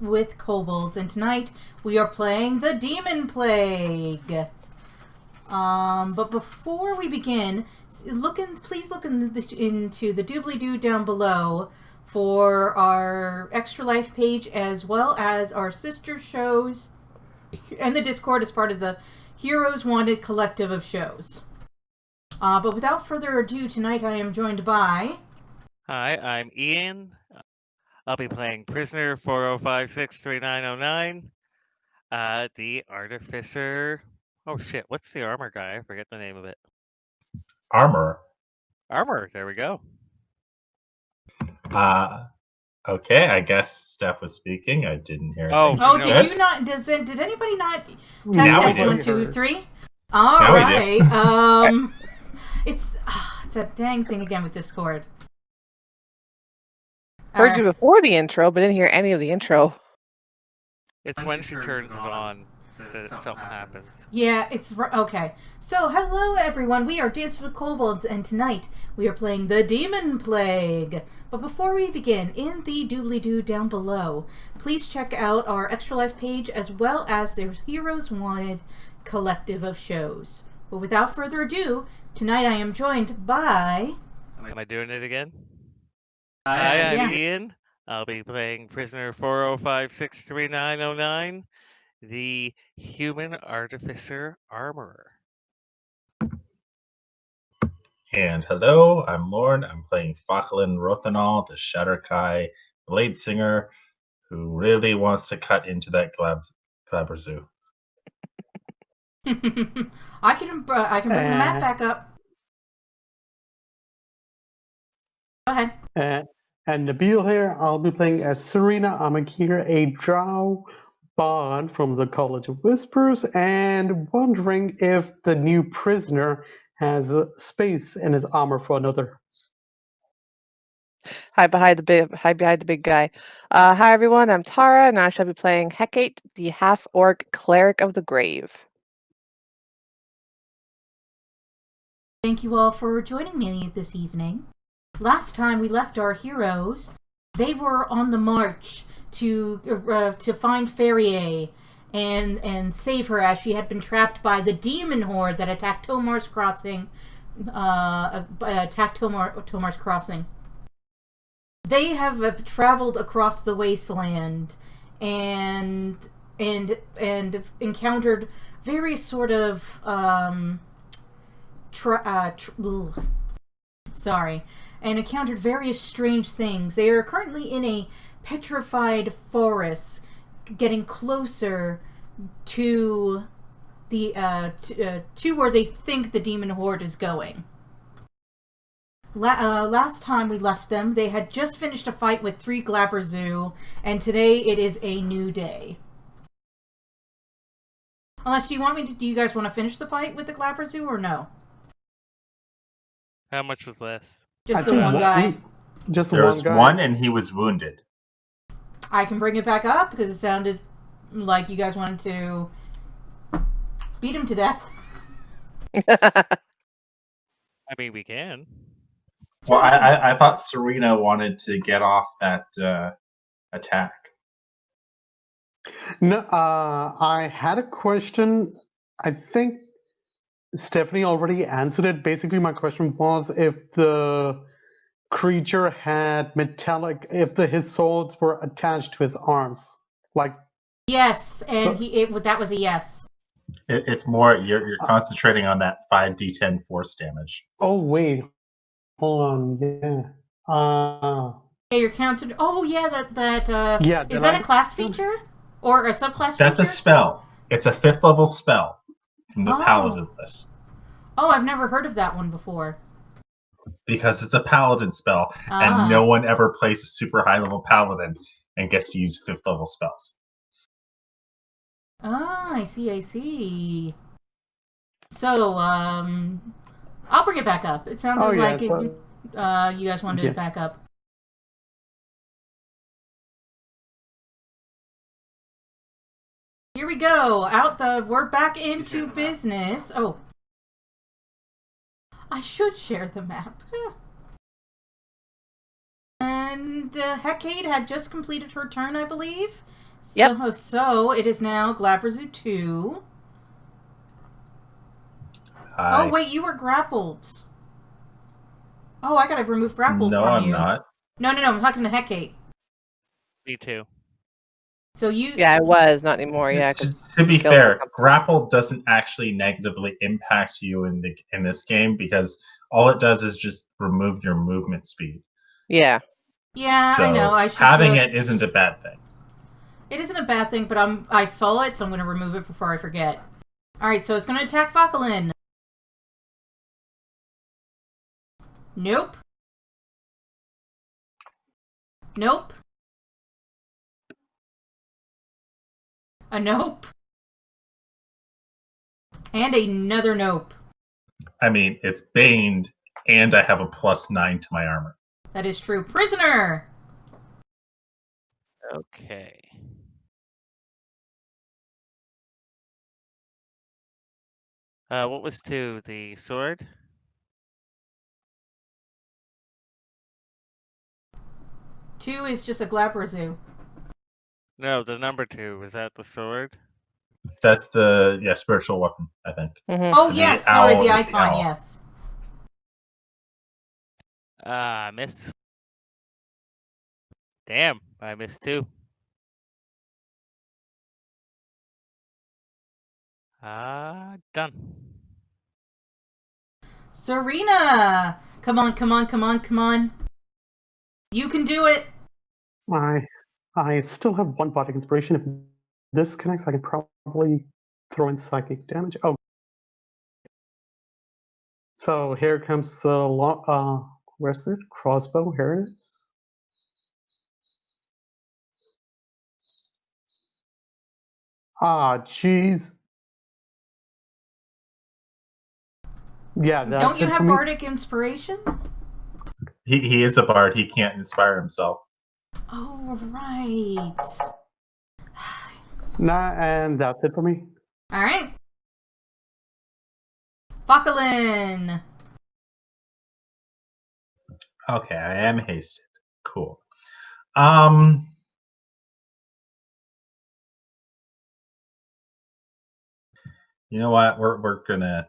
with Kobolds, and tonight we are playing the Demonplague. But before we begin, please look into the doobly-doo down below for our Extra Life page, as well as our sister shows, and the Discord as part of the Heroes Wanted collective of shows. But without further ado, tonight I am joined by... Hi, I'm Ian. I'll be playing Prisoner 40563909, the Artificer. Oh shit, what's the armor guy? I forget the name of it. Armor. Armor, there we go. Okay, I guess Steph was speaking. I didn't hear anything. Oh, did you not? Did anybody not test 1, 2, 3? All right. It's that dang thing again with Discord. Heard you before the intro, but didn't hear any of the intro. It's when she turns it on that something happens. Yeah, it's okay. So, hello everyone. We are Dancing with Kobolds, and tonight we are playing the Demonplague. But before we begin, in the doobly-doo down below, please check out our Extra Life page as well as their Heroes Wanted collective of shows. But without further ado, tonight I am joined by... Am I doing it again? Hi, I'm Ian. I'll be playing Prisoner 40563909, the Human Artificer Armorer. And hello, I'm Lorne. I'm playing Falkland Rothanol, the Shatterkai Blade Singer, who really wants to cut into that Glabberzoo. I can bring the map back up. Go ahead. And Nabil here. I'll be playing as Serena Amakir, a drow bard from the College of Whispers, and wondering if the new prisoner has space in his armor for another. Hi behind the big guy. Hi everyone, I'm Tara, and I shall be playing Hecate, the half-orc cleric of the grave. Thank you all for joining me this evening. Last time we left our heroes, they were on the march to find Ferrier and save her, as she had been trapped by the demon horde that attacked Tomar's Crossing. They have traveled across the wasteland and encountered various sort of and encountered various strange things. They are currently in a petrified forest, getting closer to the to where they think the demon horde is going. Last time we left them, they had just finished a fight with 3 Glabberzoo, and today it is a new day. Unless, do you guys want to finish the fight with the Glabberzoo or no? How much was less? Just the one guy. Just there one was guy. one, and he was wounded. I can bring it back up because it sounded like you guys wanted to beat him to death. I mean, we can. Well, I thought Serena wanted to get off that attack. No, I had a question. I think Stephanie already answered it. Basically, my question was if the creature had metallic, if his swords were attached to his arms, like. Yes, and that was a yes. It's more you're concentrating on that 5d10 force damage. Oh wait, hold on. Yeah. Yeah, you're counted. Oh yeah, that. Yeah. Is that a class feature or a subclass? That's feature? a spell. It's a 5th level spell from the Paladin list. Oh, I've never heard of that one before. Because it's a Paladin spell, and no one ever plays a super high level Paladin and gets to use 5th level spells. Ah, I see. So, I'll bring it back up. It sounded like you guys wanted it back up. Here we go. We're back into business. Oh. I should share the map. And Hecate had just completed her turn, I believe. Yep. So it is now Glabrezu 2. Hi. Oh, wait, you were grappled. Oh, I gotta remove grapple No, from I'm you. not. No, I'm talking to Hecate. Me too. So you... Yeah, I was. Not anymore. Yeah, To, because to be killed my fair, company. grapple doesn't actually negatively impact you in this game because all it does is just remove your movement speed. Yeah. Yeah, So I know. I should having just... it isn't a bad thing. It isn't a bad thing, but I saw it, so I'm going to remove it before I forget. Alright, so it's going to attack Focalin. Nope. Nope. A nope. And another nope. I mean, it's baned, and I have a +9 to my armor. That is true. Prisoner! Okay. What was 2? The sword? 2 is just a Glabrezu. No, the number 2. Was that the sword? That's the spiritual weapon, I think. Mm-hmm. Oh, And yes, the sorry, owl the is icon, owl. yes. Miss. Damn, I missed 2. Done. Serena! Come on. You can do it! I still have one bardic inspiration. If this connects, I can probably throw in psychic damage. Oh, so here comes the where's it? Crossbow. Here it is. Ah, jeez. Yeah, Don't that's you it for have me. Bardic Inspiration? He is a bard. He can't inspire himself. Oh, right. Nah, and that's it for me. Alright. Focalin! Okay, I am hasted. Cool. You know what? We're gonna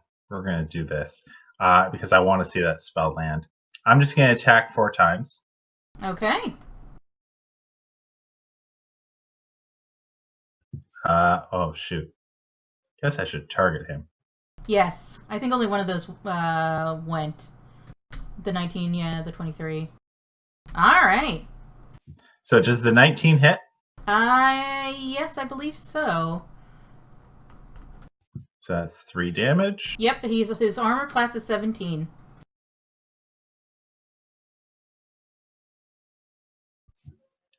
do this because I want to see that spell land. I'm just gonna attack 4 times. Okay. Oh shoot. Guess I should target him. Yes. I think only one of those went. The 19, yeah, the 23. Alright. So does the 19 hit? Yes, I believe so. So that's 3 damage. Yep, his armor class is 17.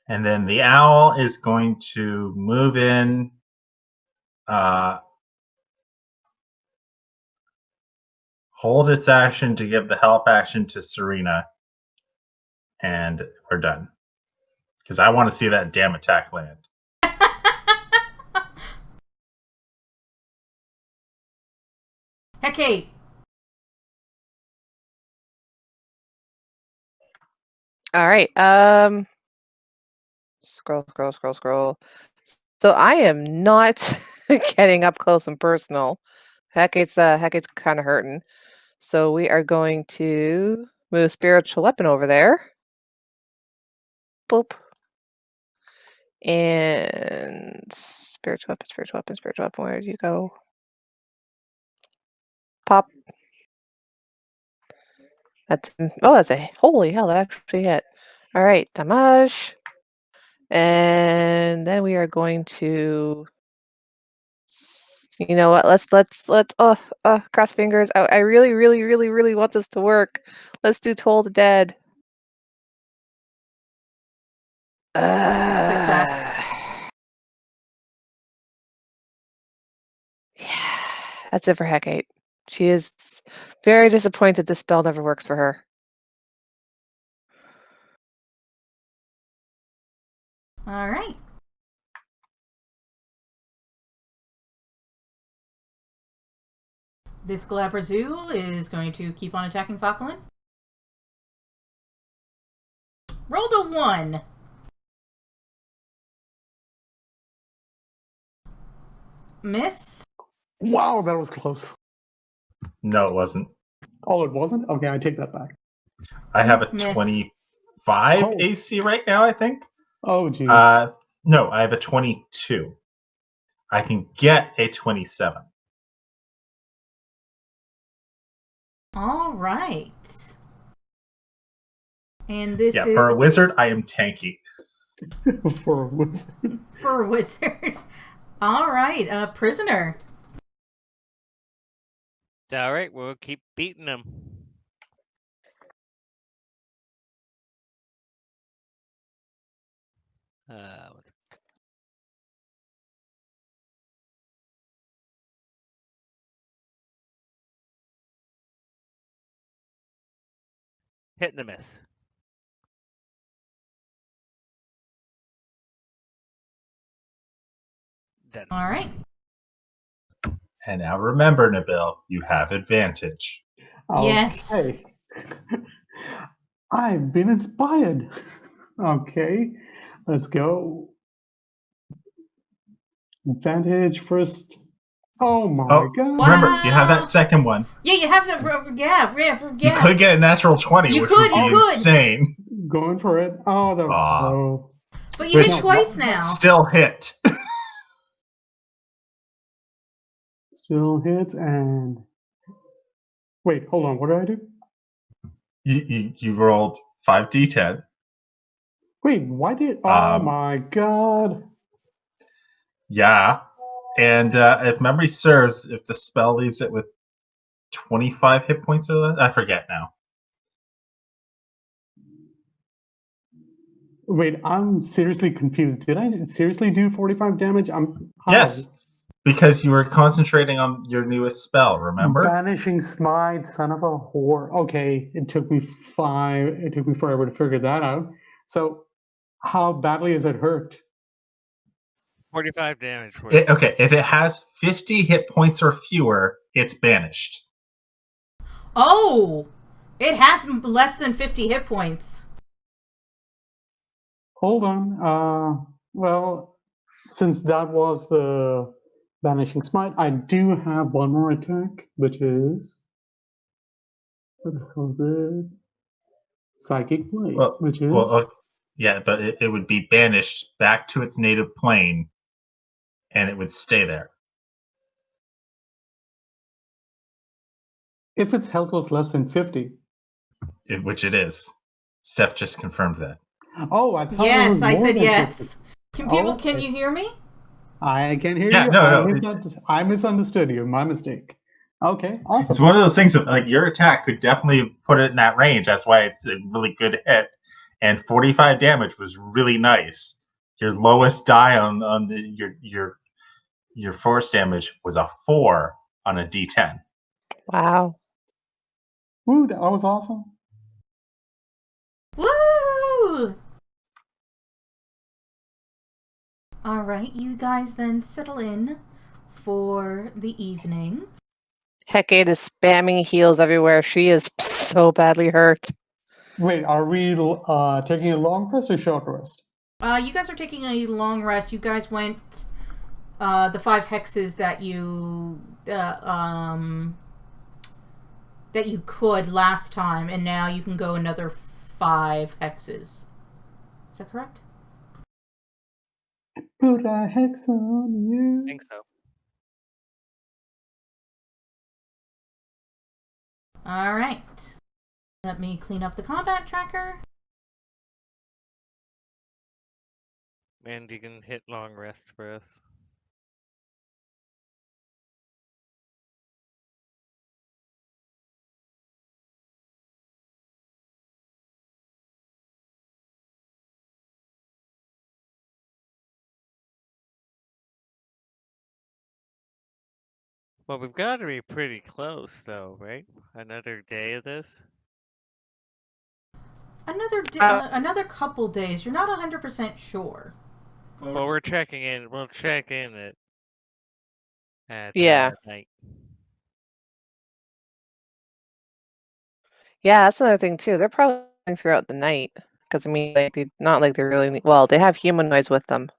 And then the owl is going to move in, hold its action to give the help action to Serena, and we're done. Because I want to see that damn attack land. Hecate! All right. Scroll. So I am not getting up close and personal. Hecate's kind of hurting. So we are going to move spiritual weapon over there. Boop. And spiritual weapon. Where did you go? Pop. That's a holy hell, that actually hit. All right, damage. And then we are going to, you know what? Let's cross fingers. I really want this to work. Let's do Toll the Dead. Success. Yeah, that's it for Hecate. She is very disappointed this spell never works for her. Alright. This Glabrezu is going to keep on attacking Focalin. Rolled a 1! Miss? Wow, that was close. No, it wasn't. Oh, it wasn't? Okay, I take that back. I have a Miss. 25 Oh. AC right now, I think. Oh, jeez. No, I have a 22. I can get a 27. All right. And this Yeah, is for a wizard, I am tanky. For a wizard. for a wizard. All right, prisoner. All right, we'll keep beating them. Hit and a miss. Done. All right. And now remember, Nabil, you have advantage. Yes. Okay. I've been inspired. Okay, let's go. Advantage first. Oh my Oh, god. remember, you have Wow. that second one. Yeah, you have the You could get a natural 20, You which could, would be you could. insane. Going for it. Oh, that was Aw. close. But you Which- hit twice No, now. Still hit. Still hits and wait, hold on. What did I do? You rolled 5d10. Wait, why did? Oh my god! Yeah. And if memory serves, if the spell leaves it with 25 hit points or less, I forget now. Wait, I'm seriously confused. Did I seriously do 45 damage? How? Yes, because you were concentrating on your newest spell, remember? Banishing Smite, son of a whore. Okay, it took me forever to figure that out. So, how badly is it hurt? 45 damage worth. Okay, if it has 50 hit points or fewer, it's banished. Oh, it has less than 50 hit points. Hold on. Well, since that was the Banishing Smite, I do have one more attack, which is what the hell is it? Psychic Blade, which is Yeah, but it would be banished back to its native plane, and it would stay there. if its health was less than 50. Which it is. Steph just confirmed that. Oh, I thought it was Yes, I more said than yes. 50. Can people? Okay. Can you hear me? I can hear Yeah, you. no. I misunderstood you. My mistake. Okay, awesome. It's one of those things that, like, your attack could definitely put it in that range. That's why it's a really good hit. And 45 damage was really nice. Your lowest die on your force damage was a 4 on a D10. Wow. Woo, that was awesome. Woo! All right, you guys then settle in for the evening. Hecate is spamming heals everywhere. She is so badly hurt. Wait, are we taking a long rest or short rest? You guys are taking a long rest. You guys went the 5 hexes that you could last time, and now you can go another 5 hexes. Is that correct? Put a hex on you. I think so. All right. Let me clean up the combat tracker. And you can hit long rest for us. Well, we've got to be pretty close, though, right? Another day of this? Another couple days. You're not 100% sure. Well, we're checking in. We'll check in at Yeah. night. Yeah, that's another thing too. They're probably going throughout the night because I mean, like, not like they're really well. They have humanoids with them.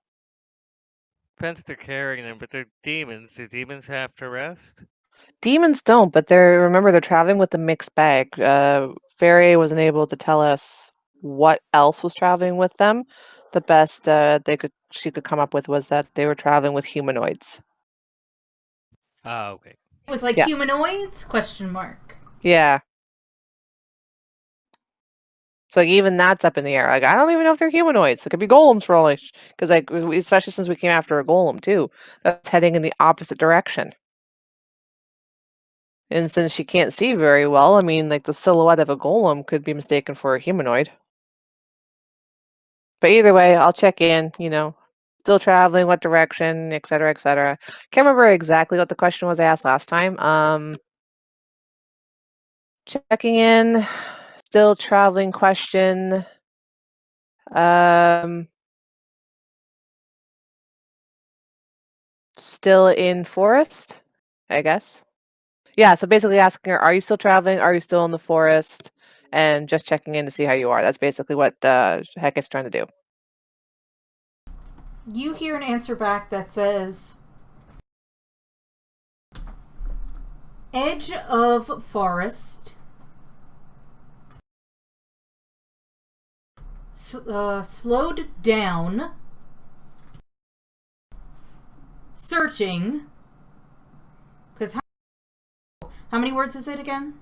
Depends if they're carrying them, but they're demons. Do demons have to rest? Demons don't, but remember they're traveling with a mixed bag. Fairy wasn't able to tell us what else was traveling with them. The best she could come up with was that they were traveling with humanoids. Ah, okay. It was like Yeah. humanoids? Question mark. Yeah. So even that's up in the air. Like I don't even know if they're humanoids. It could be golems for all because especially since we came after a golem too, that's heading in the opposite direction. And since she can't see very well, I mean, like the silhouette of a golem could be mistaken for a humanoid. But either way, I'll check in. Still traveling, what direction, et cetera, et cetera. Can't remember exactly what the question was I asked last time. Checking in. Still traveling question. Still in forest, I guess. Yeah, so basically asking her, are you still traveling? Are you still in the forest? And just checking in to see how you are. That's basically what Hecat's trying to do. You hear an answer back that says, edge of forest, slowed down, searching, because how many words is it again?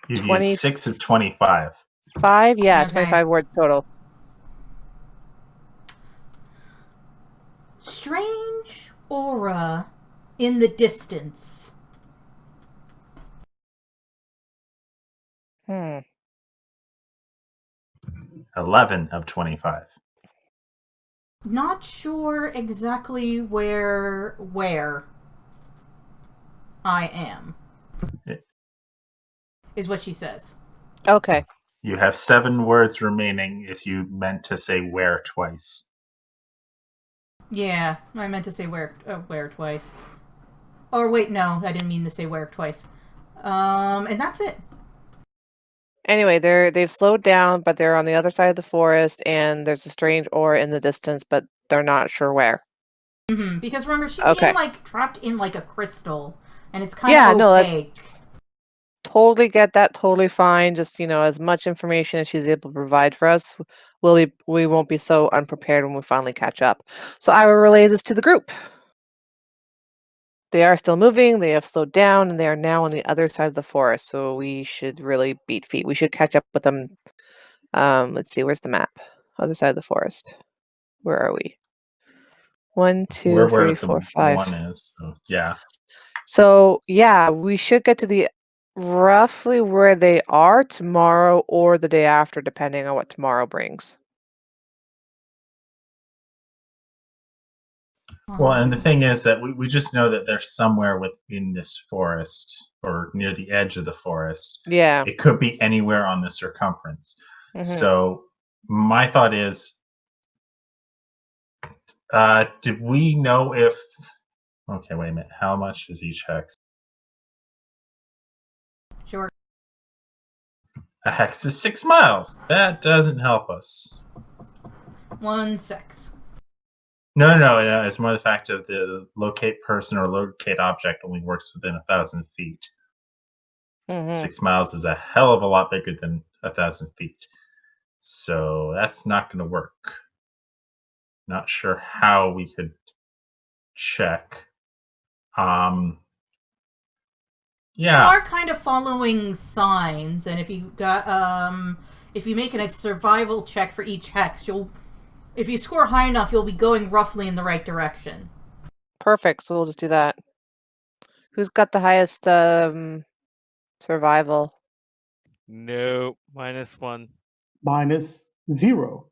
You've 20 used 6 of 25. 5? Yeah, Okay. 25 words total. Strange aura in the distance. 11 of 25. Not sure exactly where I am. Is what she says. Okay. You have 7 words remaining if you meant to say where twice. Yeah, I meant to say where twice. Or wait, no, I didn't mean to say where twice. And that's it. Anyway, they've slowed down, but they're on the other side of the forest, and there's a strange aura in the distance, but they're not sure where. Mm-hmm. Because remember, she's Okay. trapped in like a crystal, and it's kind Yeah, of no, that's opaque. totally get that, totally fine. Just as much information as she's able to provide for us, we won't be so unprepared when we finally catch up. So I will relay this to the group. They are still moving, they have slowed down, and they are now on the other side of the forest, so we should really beat feet. We should catch up with them. Let's see, where's the map? Other side of the forest. Where are we? 1, 2, Where 3, the 4, 5. 1 is. So, yeah. So yeah, we should get to the roughly where they are tomorrow or the day after, depending on what tomorrow brings. Well, and the thing is that we just know that they're somewhere within this forest or near the edge of the forest. Yeah. It could be anywhere on the circumference. Mhm. So my thought is, did we know if... Okay, wait a minute. How much is each hex? Sure. A hex is 6 miles. That doesn't help us. 1 6. No. It's more the fact of the locate person or locate object only works within 1,000 feet. Mhm. 6 miles is a hell of a lot bigger than 1,000 feet. So that's not going to work. Not sure how we could check. You Yeah. are kind of following signs, and if you make a survival check for each hex, if you score high enough, you'll be going roughly in the right direction. Perfect. So we'll just do that. Who's got the highest survival? No, -1. -0.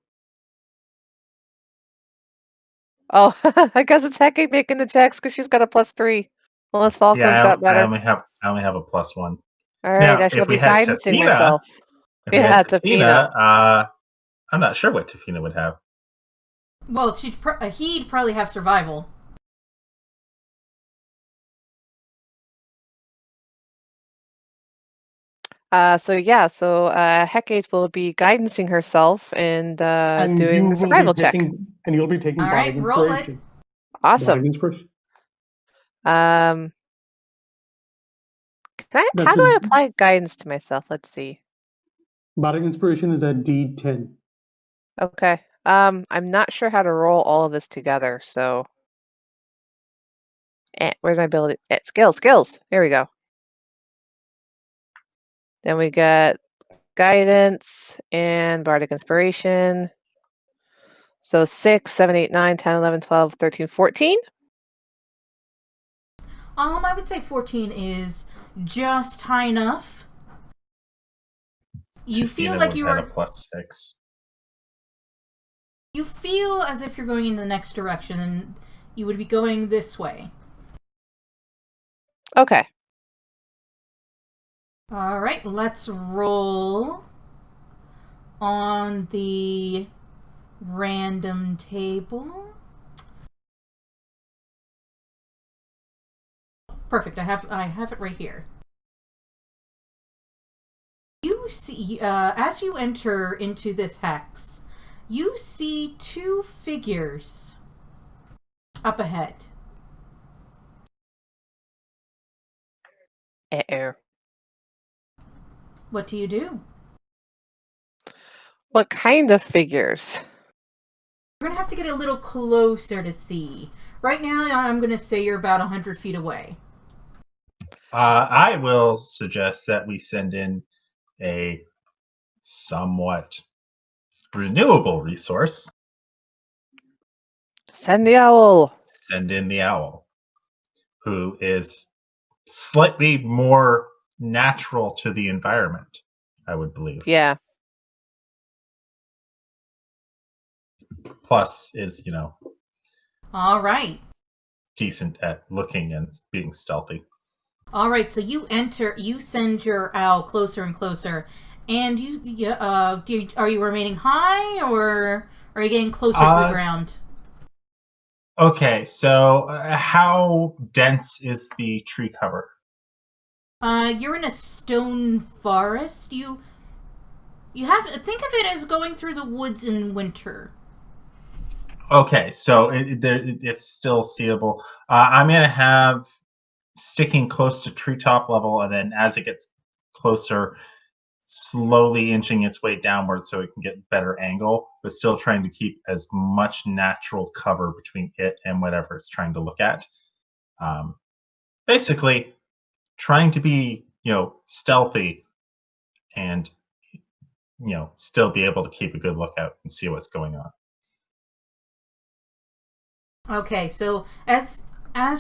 Oh, I guess it's Hecate making the checks because she's got a +3. Unless Falcon's Yeah, got I better. only have a +1. All right, Now, I shall if we be had guidancing Tafina, myself. if we had Yeah, Tafina, I'm not sure what Tafina would have. Well, he'd probably have survival. So Hecate will be guidancing herself and And doing you the will survival be check. taking, and you'll be taking All part right, in roll it. inspiration. Awesome. Bardic Inspiration. How That's do I with- apply guidance to myself? Let's see. Bardic Inspiration is at D10. Okay. I'm not sure how to roll all of this together, so. Where's my ability? Skills. There we go. Then we got guidance and bardic inspiration. So 6, 7, 8, 9, 10, 11, 12, 13, 14. I would say 14 is just high enough. You feel like you at a are. +6. You feel as if you're going in the next direction, and you would be going this way. Okay. All right, let's roll on the random table. Perfect. I have it right here. You see, as you enter into this hex, you see 2 figures up ahead. Uh-oh. What do you do? What kind of figures? We're gonna have to get a little closer to see. Right now, I'm gonna say you're about 100 feet away. I will suggest that we send in a somewhat renewable resource. Send the owl. Send in the owl, who is slightly more natural to the environment, I would believe. Yeah. Plus is, All right. decent at looking and being stealthy. All right, so you send your owl closer and closer, and are you remaining high, or are you getting closer to the ground? Okay, so how dense is the tree cover? You're in a stone forest. You have think of it as going through the woods in winter. Okay, so it's still seeable. I'm gonna have sticking close to treetop level, and then as it gets closer, slowly inching its way downward so it can get better angle, but still trying to keep as much natural cover between it and whatever it's trying to look at. Basically, trying to be, stealthy and, still be able to keep a good lookout and see what's going on. Okay, so as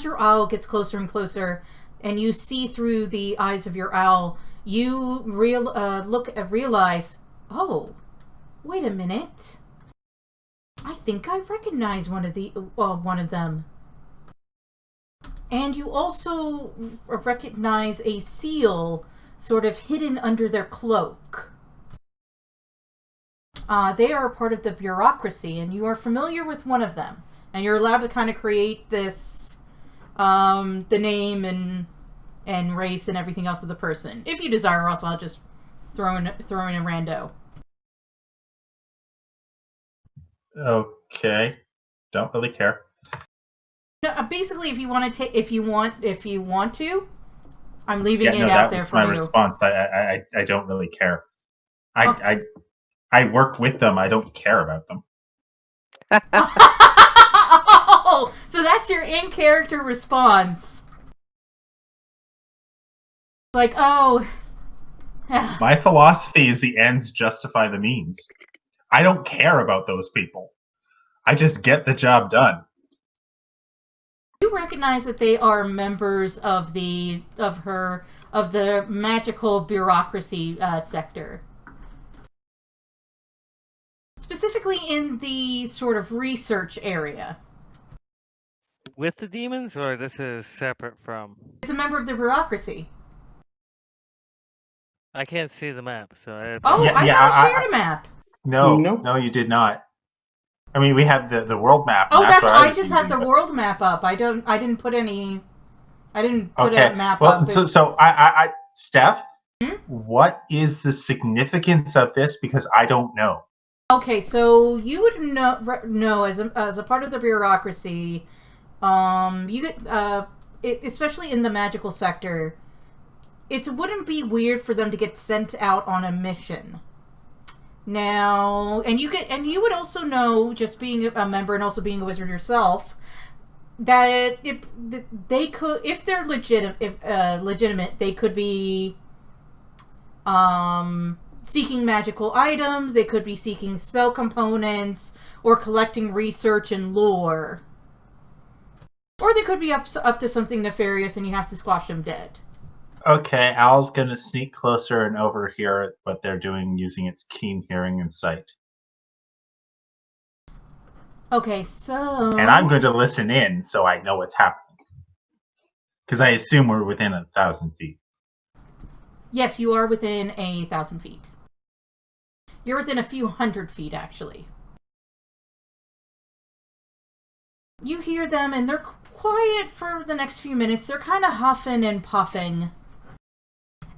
your owl gets closer and closer, and you see through the eyes of your owl, you realize, oh, wait a minute. I think I recognize one of them. And you also recognize a seal sort of hidden under their cloak. They are a part of the bureaucracy, and you are familiar with one of them. And you're allowed to kind of create this, the name and race and everything else of the person. If you desire, also I'll just throw in a rando. Okay, don't really care. No, basically, if you want to, I'm leaving it no, out that there was for my you. response. I don't really care. I work with them. I don't care about them. Oh, so that's your in-character response. Like, oh. My philosophy is the ends justify the means. I don't care about those people. I just get the job done. You recognize that they are members of the magical bureaucracy sector. Specifically in the sort of research area. With the demons, or this is separate from? It's a member of the bureaucracy. I can't see the map, so I. Oh, Yeah, I yeah, thought I shared a map. No, Nope. no, you did not. I mean, we have the world map. Oh, that's what I was just have using, the but- world map up. I didn't put any. I didn't put Okay. a map Well, up. so I Steph, what is the significance of this? Because I don't know. Okay, so you would know as a part of the bureaucracy, You get especially in the magical sector, it wouldn't be weird for them to get sent out on a mission. Now, and you would also know, just being a member and also being a wizard yourself, that they could, if they're legitimate, they could be seeking magical items, they could be seeking spell components, or collecting research and lore. Or they could be up to something nefarious and you have to squash them dead. Okay, Al's gonna sneak closer and overhear what they're doing using its keen hearing and sight. Okay, so... And I'm going to listen in so I know what's happening. Because I assume we're within 1,000 feet. Yes, you are within 1,000 feet. You're within a few hundred feet, actually. You hear them, and they're quiet for the next few minutes. They're kind of huffing and puffing.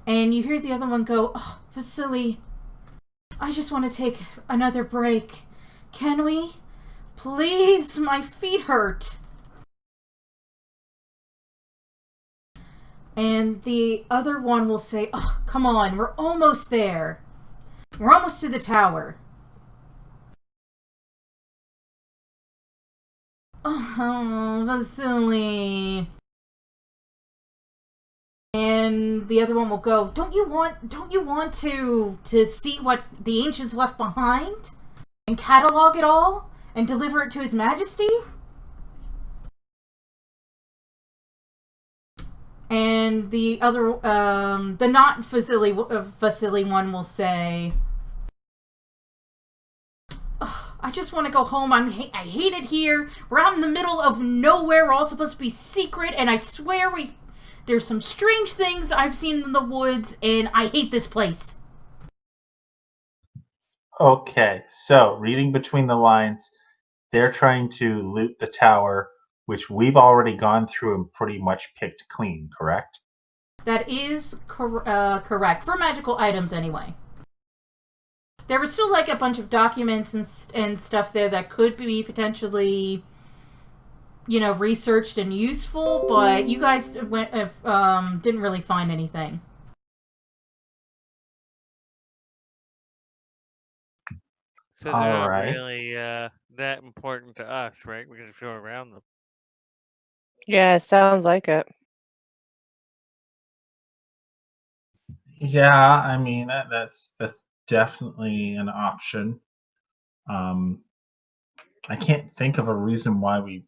And you hear the other one go, "Oh, Vasily, I just want to take another break. Can we? Please, my feet hurt." And the other one will say, "Oh, come on, we're almost there. We're almost to the tower." "Oh, Vasily." And the other one will go, Don't you want to see what the ancients left behind? And catalog it all? And deliver it to His Majesty?" And the other, the not Vasily one will say, "I just want to go home. I hate it here. We're out in the middle of nowhere. We're all supposed to be secret, and I swear there's some strange things I've seen in the woods, and I hate this place." Okay, so reading between the lines, they're trying to loot the tower, which we've already gone through and pretty much picked clean, correct? That is correct. For magical items, anyway. There was still, like, a bunch of documents and stuff there that could be potentially, researched and useful, but you guys didn't really find anything. So they're not Alright. really that important to us, right? We can just go around them. Yeah, it sounds like it. Yeah, I mean that's definitely an option. Um, I can't think of a reason why we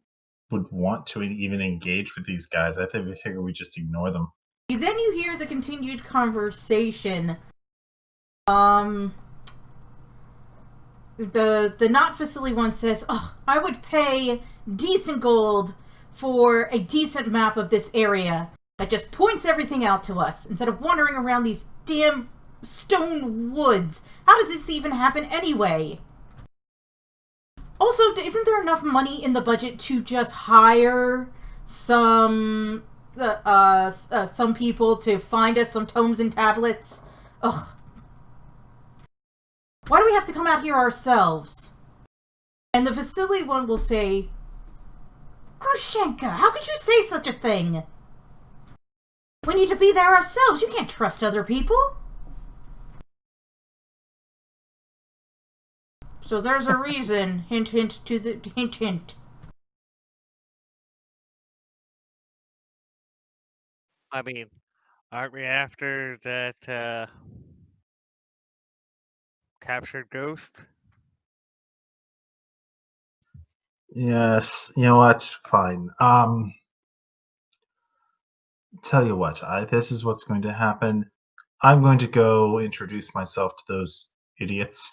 would want to even engage with these guys. I think we figure we just ignore them. Then you hear the continued conversation. The not Vasily one says, "Oh, I would pay decent gold for a decent map of this area that just points everything out to us instead of wandering around these damn stone woods. How does this even happen anyway? Also, isn't there enough money in the budget to just hire some people to find us some tomes and tablets? Ugh. Why do we have to come out here ourselves?" And the Vasily one will say, "Grushenka, how could you say such a thing? We need to be there ourselves. You can't trust other people." So there's a reason. Hint, hint to the hint, hint. I mean, aren't we after that captured ghost? Yes, you know what? Fine. Tell you what, this is what's going to happen. I'm going to go introduce myself to those idiots.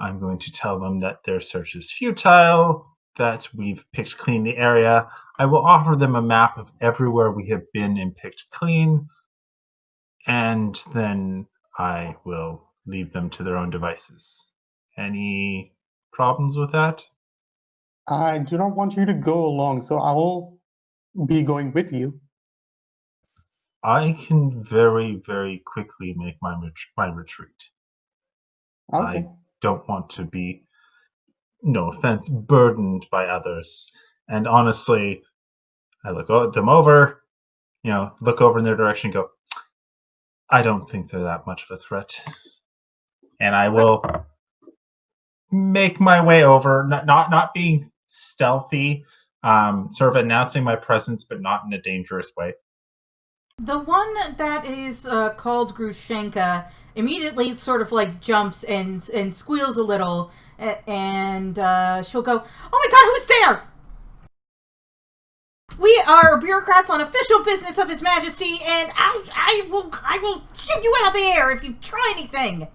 I'm going to tell them that their search is futile, that we've picked clean the area. I will offer them a map of everywhere we have been and picked clean, and then I will leave them to their own devices. Any problems with that? I do not want you to go along, so I will be going with you. I can very, very quickly make my retreat. Okay. I don't want to be, no offense, burdened by others. And honestly, I look them over, look over in their direction and go, I don't think they're that much of a threat. And I will make my way over, not being stealthy, sort of announcing my presence, but not in a dangerous way. The one that is called Grushenka immediately sort of like jumps and squeals a little, and she'll go, "Oh my God, who's there? We are bureaucrats on official business of His Majesty, and I will shoot you out of the air if you try anything."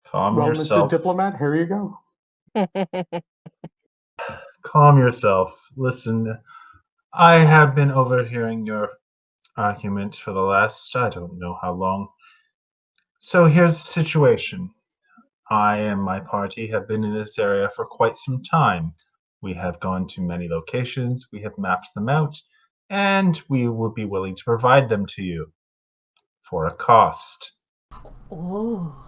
Calm Well, yourself. Mr. Diplomat, here you go. Calm yourself. Listen, I have been overhearing your argument for the last, I don't know how long. So here's the situation. I and my party have been in this area for quite some time. We have gone to many locations, we have mapped them out, and we will be willing to provide them to you for a cost. Oh.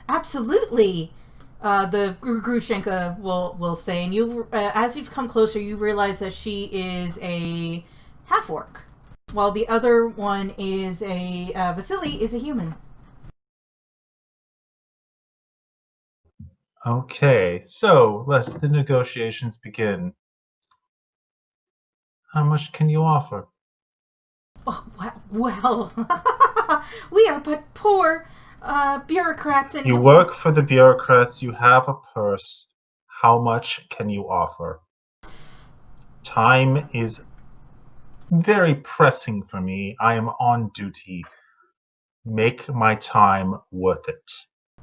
Absolutely. The Grushenka will say, and you, as you've come closer, you realize that she is a half-orc, while the other one is Vasily is a human. Okay, so let the negotiations begin. How much can you offer? Oh, well, we are but poor bureaucrats, and You work for the bureaucrats, you have a purse. How much can you offer? Time is very pressing for me. I am on duty. Make my time worth it.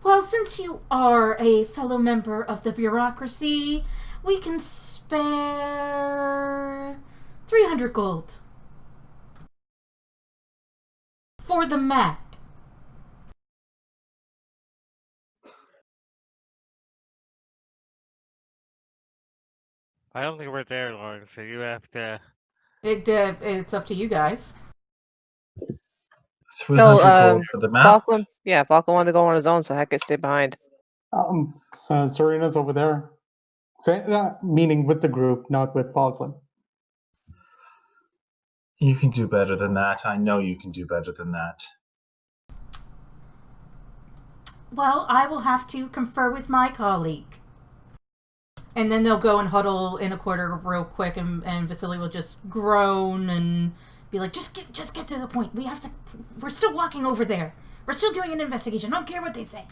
Well, since you are a fellow member of the bureaucracy, we can spare 300 gold for the map. I don't think we're there long, so you have to. It's up to you guys. 300 gold for the map. Falcon wanted to go on his own, so Hackett stayed behind. So Serena's over there. Say that, meaning with the group, not with Falkland. You can do better than that. I know you can do better than that. Well, I will have to confer with my colleague. And then they'll go and huddle in a corner real quick, and Vasily will just groan and be like, just get to the point. We're still walking over there. We're still doing an investigation. I don't care what they say.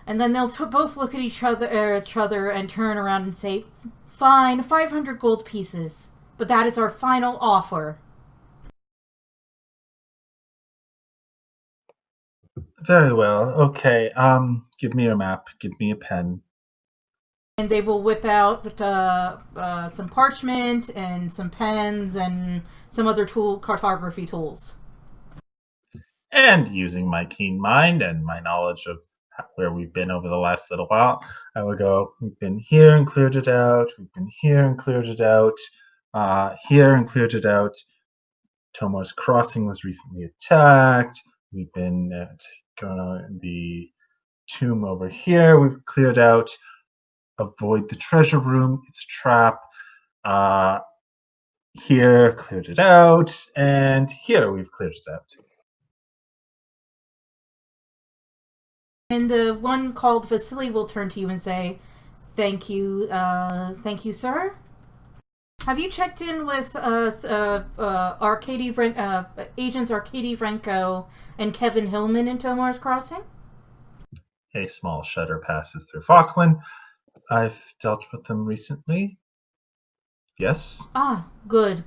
And then they'll both look at each other and turn around and say, fine, 500 gold pieces. But that is our final offer. Very well. Okay. Give me your map. Give me a pen. And they will whip out some parchment and some pens and some other cartography tools. And using my keen mind and my knowledge of where we've been over the last little while, I will go, we've been here and cleared it out. We've been here and cleared it out. Here and cleared it out. Tomar's Crossing was recently attacked. We've been going on the tomb over here. We've cleared out. Avoid the treasure room. It's a trap. Here, cleared it out. And here, we've cleared it out. And the one called Vasily will turn to you and say, thank you, sir. Have you checked in with Agents Arkady Vrenko and Kevin Hillman in Tomar's Crossing? A small shudder passes through Falkland. I've dealt with them recently. Yes. Ah, good.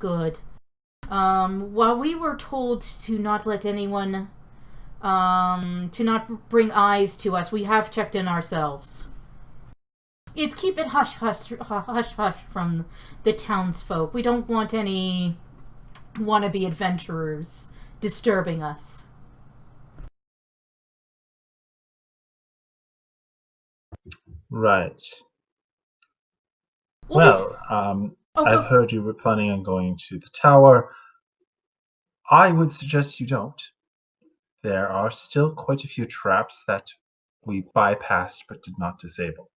While we were told to not let anyone, to not bring eyes to us, we have checked in ourselves. It's keep it hush from the townsfolk. We don't want any wannabe adventurers disturbing us. Right. Well, I've heard you were planning on going to the tower. I would suggest you don't. There are still quite a few traps that we bypassed but did not disable.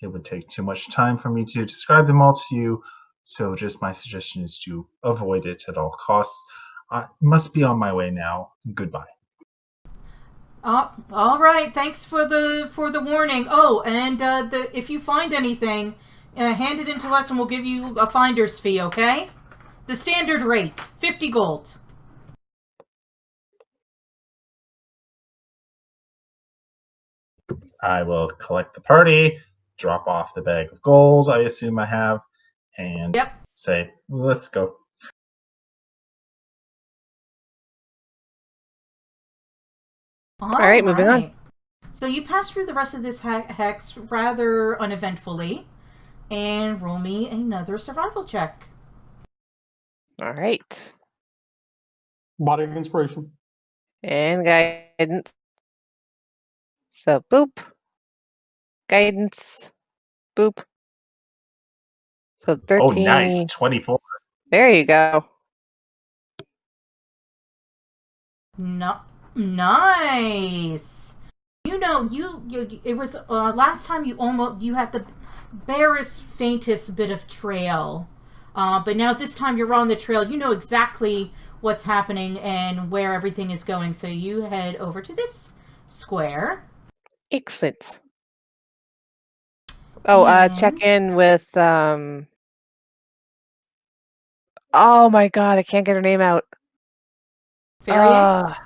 It would take too much time for me to describe them all to you, so just my suggestion is to avoid it at all costs. I must be on my way now. Goodbye. All right. Thanks for the warning. Oh, and if you find anything, hand it in to us, and we'll give you a finder's fee. Okay? The standard rate, 50 gold. I will collect the party, drop off the bag of gold I assume I have, and say, let's go. All right, moving on. So you pass through the rest of this hex rather uneventfully, and roll me another survival check. All right. Body of inspiration. And guidance. So boop. Guidance. Boop. So 13. Oh, nice. 24. There you go. No, nice. You know, it was last time you had the barest, faintest bit of trail, but now this time you're on the trail. You know exactly what's happening and where everything is going. So you head over to this square. Excellent. Oh, And- check in with oh my god, I can't get her name out. Ferrier?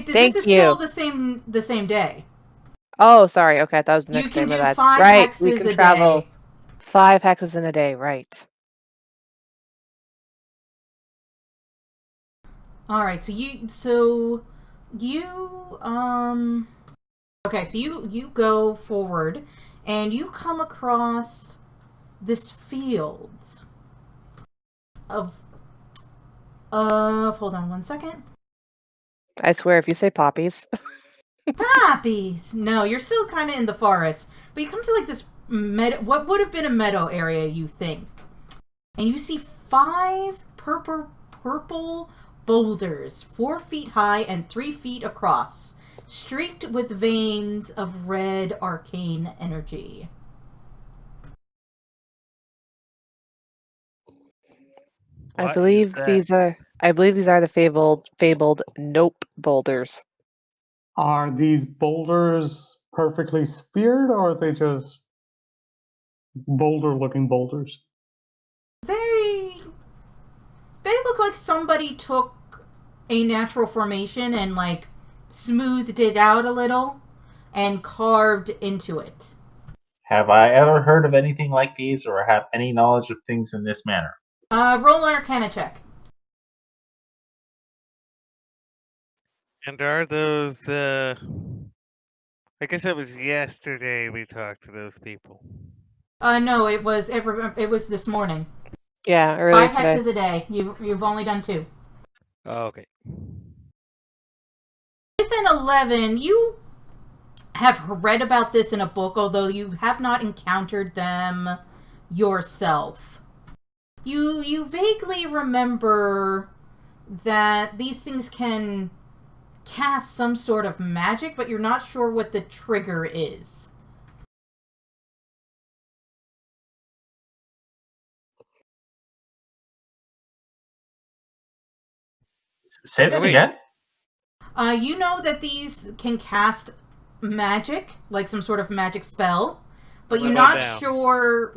This thank is still you. the same day. Oh, sorry. Okay, that was the You next can name do of that. 5 Right, hexes we can a travel day. 5 hexes in a day, right. All right, so you okay, so you go forward and you come across this field of hold on one second. I swear if you say poppies. Poppies. No, you're still kind of in the forest, but you come to like this meadow, what would have been a meadow area, you think. And you see 5 purple boulders, 4 feet high and 3 feet across, streaked with veins of red arcane energy. I believe these are the fabled nope boulders. Are these boulders perfectly sphered, or are they just boulder-looking boulders? They look like somebody took a natural formation and like smoothed it out a little and carved into it. Have I ever heard of anything like these or have any knowledge of things in this manner? Roll an Arcana check. And are those, I guess it was yesterday we talked to those people. No, it was this morning. Yeah, earlier 5 today. hexes a day. You've only done 2. Oh, okay. With an 11, you have read about this in a book, although you have not encountered them yourself. You vaguely remember that these things can cast some sort of magic, but you're not sure what the trigger is. Say that again? You know that these can cast magic, like some sort of magic spell, but you're not sure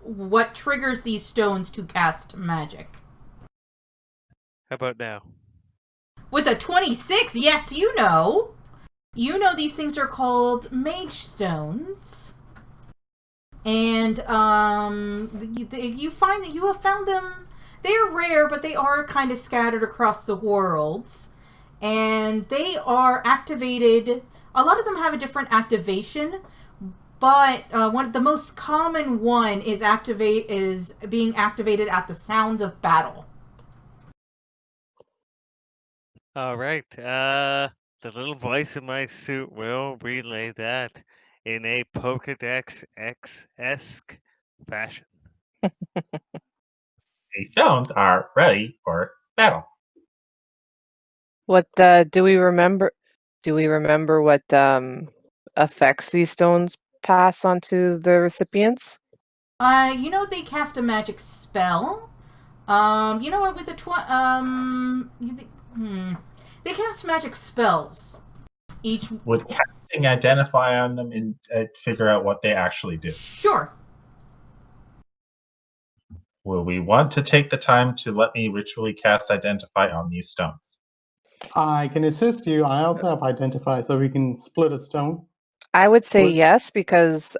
what triggers these stones to cast magic. How about now? With a 26, yes, you know. You know these things are called mage stones. And you find that you have found them. They are rare, but they are kind of scattered across the world. And they are activated. A lot of them have a different activation, but the most common one is being activated at the sounds of battle. All right. The little voice in my suit will relay that in a Pokedex X-esque fashion. These stones are ready for battle. What do we remember? Do we remember what effects these stones pass on the recipients? You know they cast a magic spell. You know what? With the they cast magic spells. Each Would casting identify on them and figure out what they actually do? Sure. Will we want to take the time to let me ritually cast identify on these stones? I can assist you. I also have identify, so we can split a stone. I would say Would- yes, because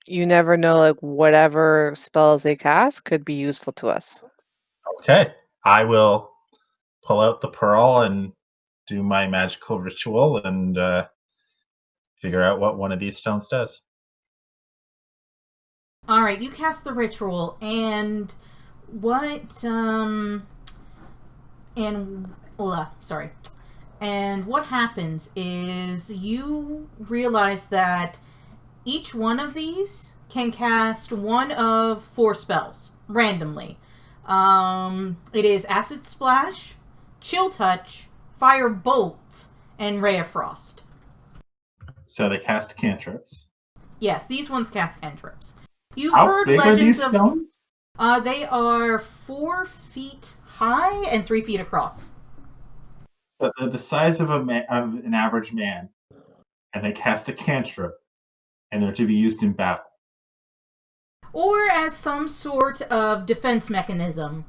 you never know, like whatever spells they cast could be useful to us. Okay, I will pull out the pearl and do my magical ritual and figure out what one of these stones does. All right, you cast the ritual, and what? Sorry. And what happens is you realize that each one of these can cast one of 4 spells randomly. It is Acid Splash, Chill Touch, Fire Bolt, and Ray of Frost. So they cast cantrips. Yes, these ones cast cantrips. You've How heard big are legends these of. stones? They are 4 feet high and 3 feet across. So they're the size of of an average man, and they cast a cantrip, and they're to be used in battle. Or as some sort of defense mechanism.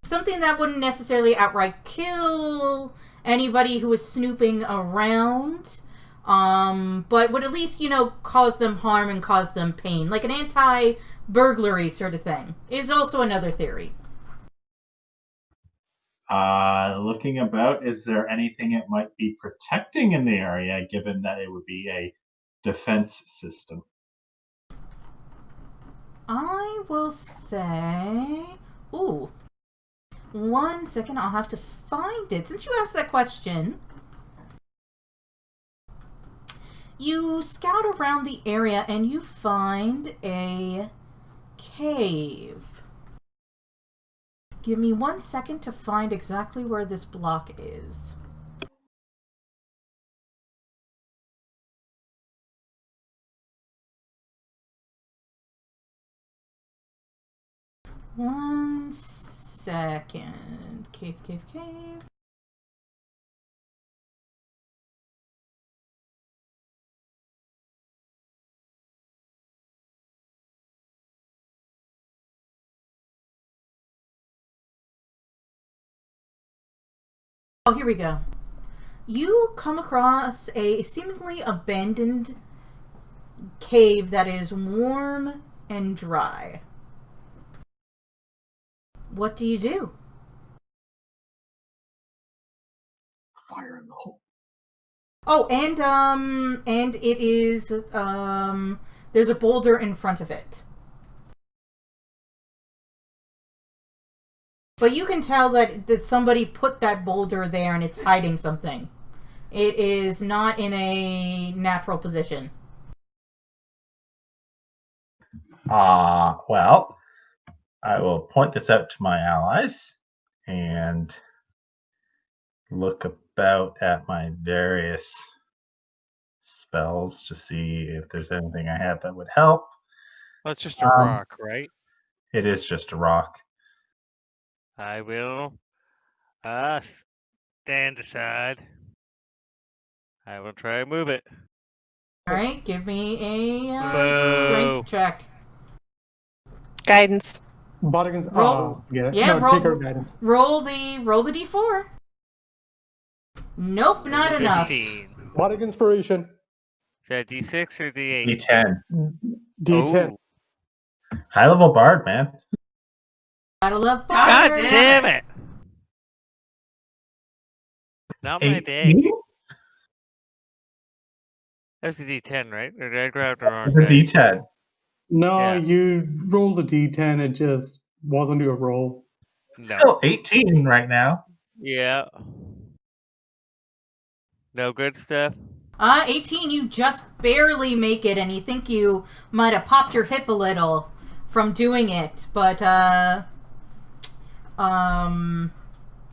Something that wouldn't necessarily outright kill anybody who is snooping around, but would at least, cause them harm and cause them pain. Like an anti-burglary sort of thing is also another theory. Looking about, is there anything it might be protecting in the area, given that it would be a defense system? I will say... Ooh. 1 second, I'll have to find it. Since you asked that question, you scout around the area and you find a cave. Give me 1 second to find exactly where this block is. One second. Cave, cave, cave. Oh, here we go. You come across a seemingly abandoned cave that is warm and dry. What do you do? Fire in the hole. Oh, and it is, there's a boulder in front of it. But you can tell that somebody put that boulder there and it's hiding something. It is not in a natural position. Well, I will point this out to my allies and look about at my various spells to see if there's anything I have that would help. Well, it's just a rock, right? It is just a rock. I will stand aside. I will try and move it. Alright, give me a Boo. strength check. Guidance. Bargains. Roll. Yeah. Yeah, No, roll. take our guidance. Roll the d4. Nope, not enough. 15. Bardic inspiration. Is that D6 or D8? D10. D10. Oh, High level bard, man. Gotta love God bard. damn it! Not my day. 18? That's a D10, right? Or did I grab the wrong It's a dice? D10. No, Yeah. you rolled a D10. It just wasn't your roll. No. Still 18 right now. Yeah. No good stuff. 18, you just barely make it, and you think you might have popped your hip a little from doing it, but,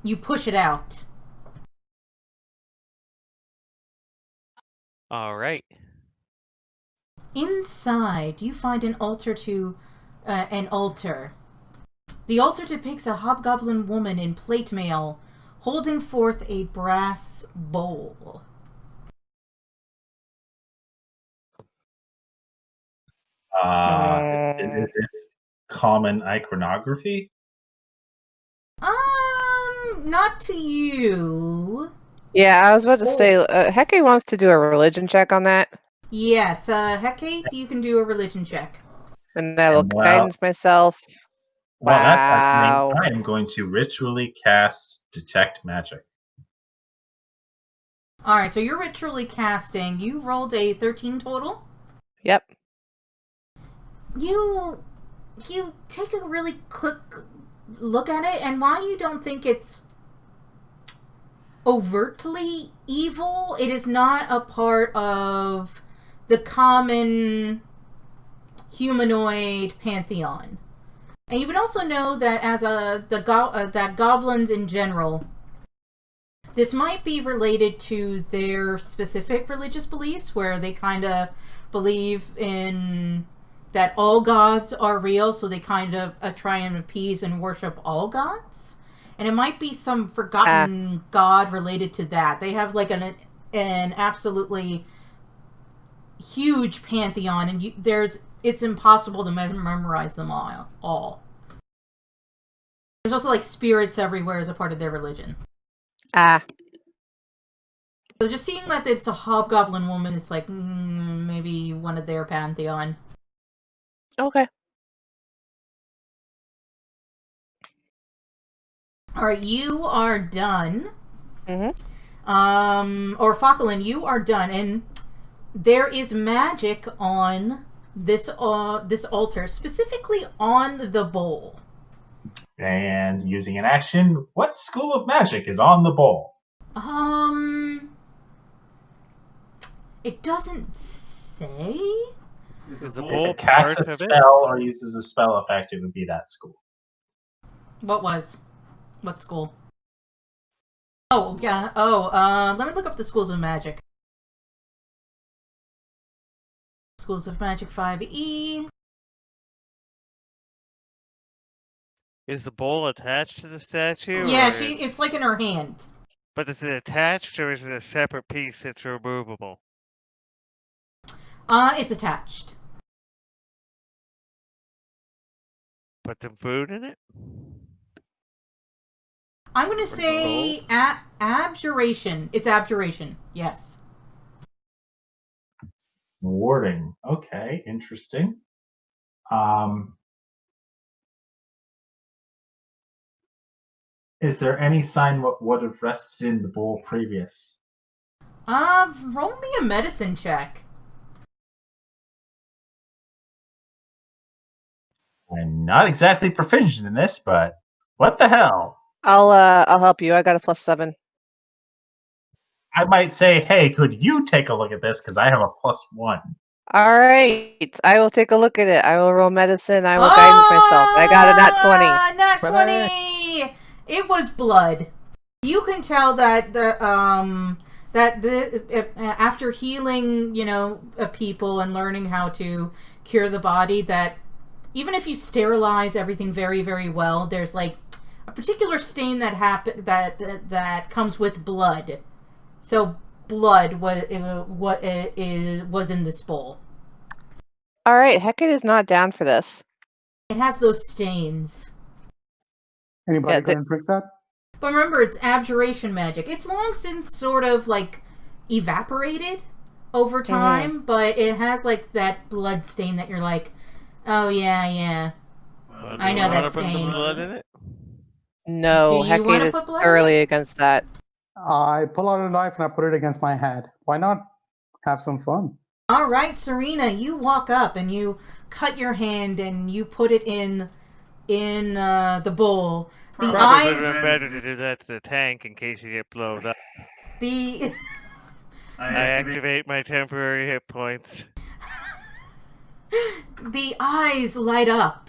you push it out. All right. Inside, you find an altar an altar. The altar depicts a hobgoblin woman in plate mail, holding forth a brass bowl. Is this common iconography? Not to you. Yeah, I was about to say, Heke wants to do a religion check on that, Yes, Hecate, you can do a religion check. and I will Well, guidance myself. While that's happening, Wow. I am going to ritually cast Detect Magic. Alright, so you're ritually casting. You rolled a 13 total. Yep. You take a really quick look at it, and while you don't think it's overtly evil, it is not a part of the common humanoid pantheon. And you would also know that as that goblins in general, this might be related to their specific religious beliefs, where they kind of believe in that all gods are real, so they kind of try and appease and worship all gods. And it might be some forgotten god related to that. They have like an absolutely huge pantheon, and it's impossible to memorize them all. There's also like spirits everywhere as a part of their religion. So just seeing that it's a hobgoblin woman, it's like maybe one of their pantheon. Okay. Alright, you are done. Mm-hmm. Or Focalin, you are done, and there is magic on this altar, specifically on the bowl. And using an action, what school of magic is on the bowl? It doesn't say. Is the If bowl it casts part a of it? spell or uses a spell effect, it would be that school. What school? Oh, yeah. Let me look up the schools of magic. Schools of Magic 5e. Is the bowl attached to the statue? Yeah, or it's like in her hand. But is it attached, or is it a separate piece that's removable? It's attached. Put some food in it? I'm gonna say abjuration. It's abjuration. Yes. Warding. Okay, interesting. Is there any sign what would have rested in the bowl previous? Roll me a medicine check. I'm not exactly proficient in this, but what the hell? I'll help you. I got a +7. I might say, hey, could you take a look at this? Because I have a +1. All right, I will take a look at it. I will roll medicine. I will guidance myself. I got a nat 20. Nat Bye-bye. 20. It was blood. You can tell that after healing, people and learning how to cure the body, that even if you sterilize everything very, very well, there's like a particular stain that comes with blood. So blood was in this bowl. All right, Hecate is not down for this. It has those stains. Anybody gonna drink that? But remember, it's abjuration magic. It's long since sort of like evaporated over time, but it has like that blood stain that you're like, oh yeah. I know that Put some stain. blood in it? No, Do you wanna Hecate is put blood in thoroughly against that. I pull out a knife and I put it against my head. Why not have some fun? All right, Serena, you walk up and you cut your hand and you put it in the bowl. The Probably would have eyes. been better to do that to the tank in case you get blown up. The I activate my temporary hit points. the eyes light up,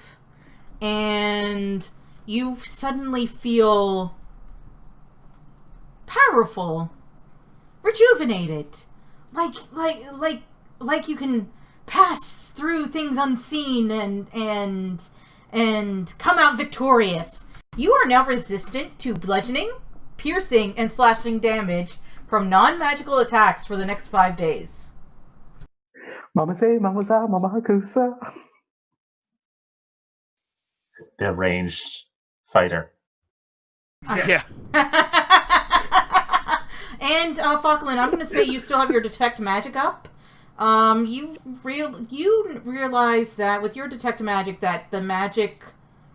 and you suddenly feel powerful, rejuvenated, like you can pass through things unseen and come out victorious. You are now resistant to bludgeoning, piercing, and slashing damage from non-magical attacks for the next 5 days. Mama say, Mama za, Mama hakusa. The ranged fighter. Yeah. And Falkland, I'm going to say you still have your detect magic up. You realize that with your detect magic that the magic,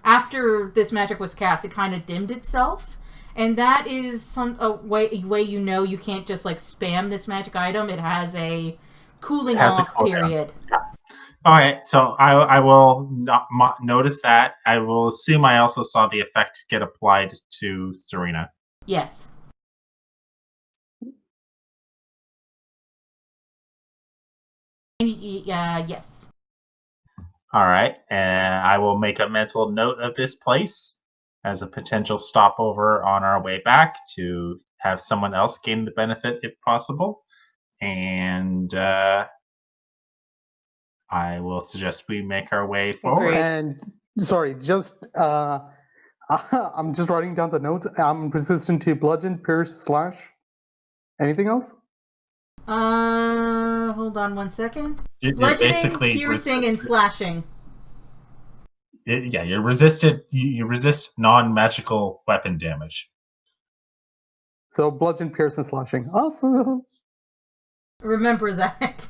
after this magic was cast, it kind of dimmed itself, and that is a way you know you can't just like spam this magic item. It has a cooling off period. Yeah. All right, so I will not notice that. I will assume I also saw the effect get applied to Serena. Yes. Yes. All right, and I will make a mental note of this place as a potential stopover on our way back to have someone else gain the benefit if possible. And I will suggest we make our way forward. Agreed. And sorry, just I'm just writing down the notes. I'm resistant to bludgeon, pierce, slash. Anything else? Hold on 1 second. You're Bludgeoning, basically piercing, and resistant. slashing. Yeah, you're resisted. You resist non-magical weapon damage. So bludgeon, pierce, and slashing. Awesome. Remember that.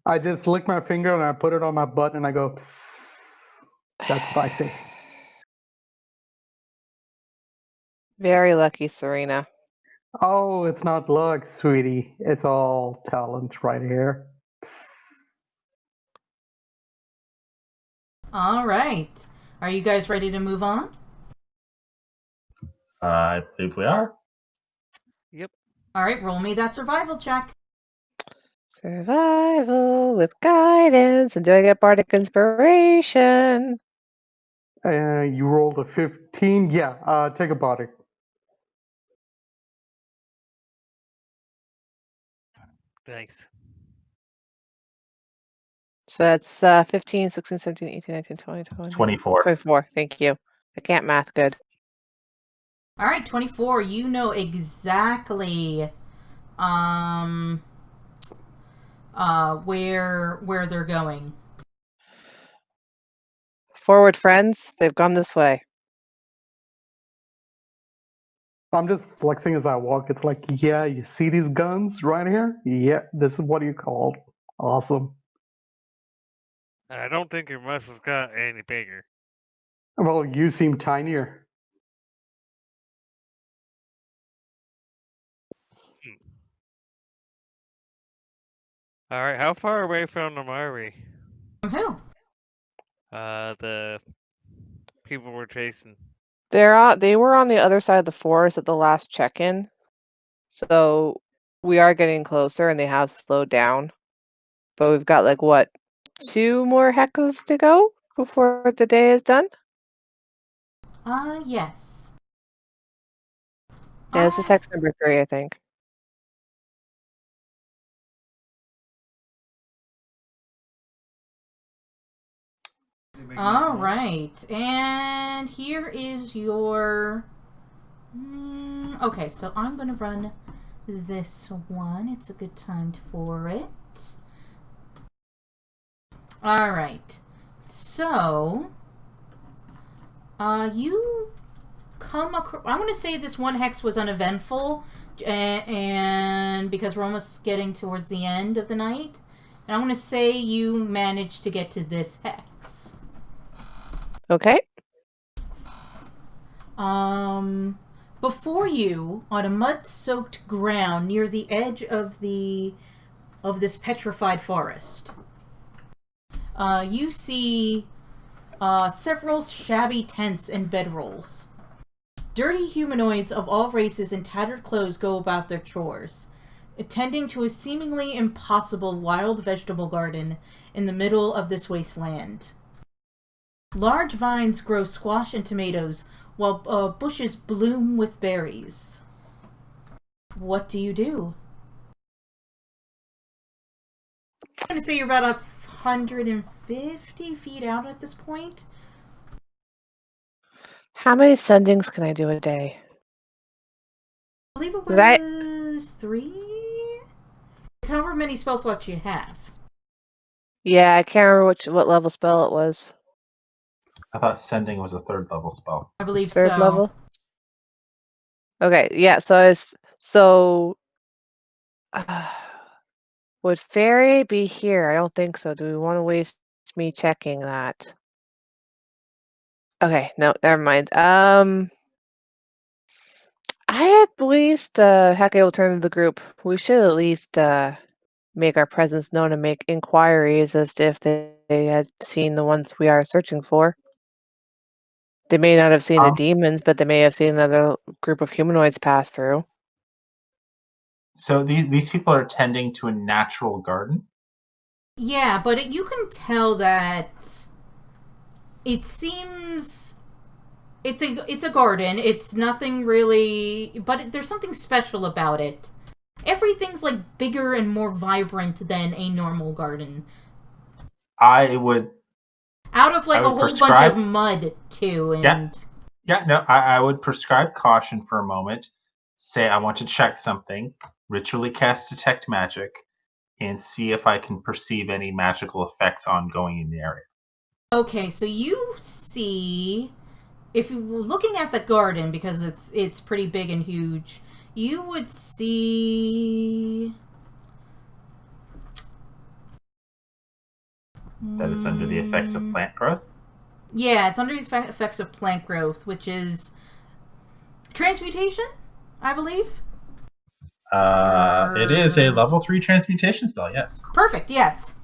I just lick my finger and I put it on my butt and I go, psst. That's spicy. Very lucky, Serena. Oh, it's not luck, sweetie. It's all talent right here. Psst. All right. Are you guys ready to move on? I believe we are. Yep. All right, roll me that survival check. Survival with guidance, and do I get bardic inspiration? You rolled a 15. Yeah, take a body. Nice. So that's 15, 16, 17, 18, 19, 20, 21, 24. 24. Thank you. I can't math good. All right, 24. You know exactly where they're going. Forward, friends. They've gone this way. I'm just flexing as I walk. It's like, yeah, you see these guns right here? Yeah, this is what you called. Awesome. I don't think your muscles got any bigger. Well, you seem tinier. All right, how far away from them are we? From who? The people we're chasing. They were on the other side of the forest at the last check-in. So we are getting closer and they have slowed down. But we've got like what, 2 more heckas to go before the day is done? Yes. Yeah, this is hex number 3, I think. All right, and here is your. Okay, so I'm gonna run this one. It's a good time for it. All right, so you come across. I'm gonna say this one hex was uneventful, and because we're almost getting towards the end of the night, and I'm gonna say you managed to get to this hex. Okay. Before you, on a mud-soaked ground near the edge of this petrified forest, you see several shabby tents and bedrolls. Dirty humanoids of all races in tattered clothes go about their chores, attending to a seemingly impossible wild vegetable garden in the middle of this wasteland. Large vines grow squash and tomatoes, while bushes bloom with berries. what do you do? I'm going to say you're about 150 feet out at this point. How many sendings can I do a day? I believe it That- was 3? It's however many spell slots you have. Yeah, I can't remember what level spell it was. I thought sending was a 3rd level spell. I believe Third so. level? Okay, yeah, so would Fairy be here? I don't think so. Do we want to waste me checking that? Okay, no, never mind. I at least heck, I will turn to the group. We should at least make our presence known and make inquiries as to if they had seen the ones we are searching for. They may not have seen the demons, but they may have seen another group of humanoids pass through. So these people are tending to a natural garden. Yeah, but you can tell that it seems it's a garden. It's nothing really, but there's something special about it. Everything's like bigger and more vibrant than a normal garden. I would Out of like I a would whole bunch prescribe- of mud too, and I would prescribe caution for a moment. Say I want to check something, ritually cast detect magic, and see if I can perceive any magical effects ongoing in the area. okay, so you see, if you were looking at the garden, because it's pretty big and huge, you would see That it's under the effects of plant growth. Yeah, it's under the effects of plant growth, which is transmutation, I believe. It is a level 3 transmutation spell. Yes. Perfect. Yes.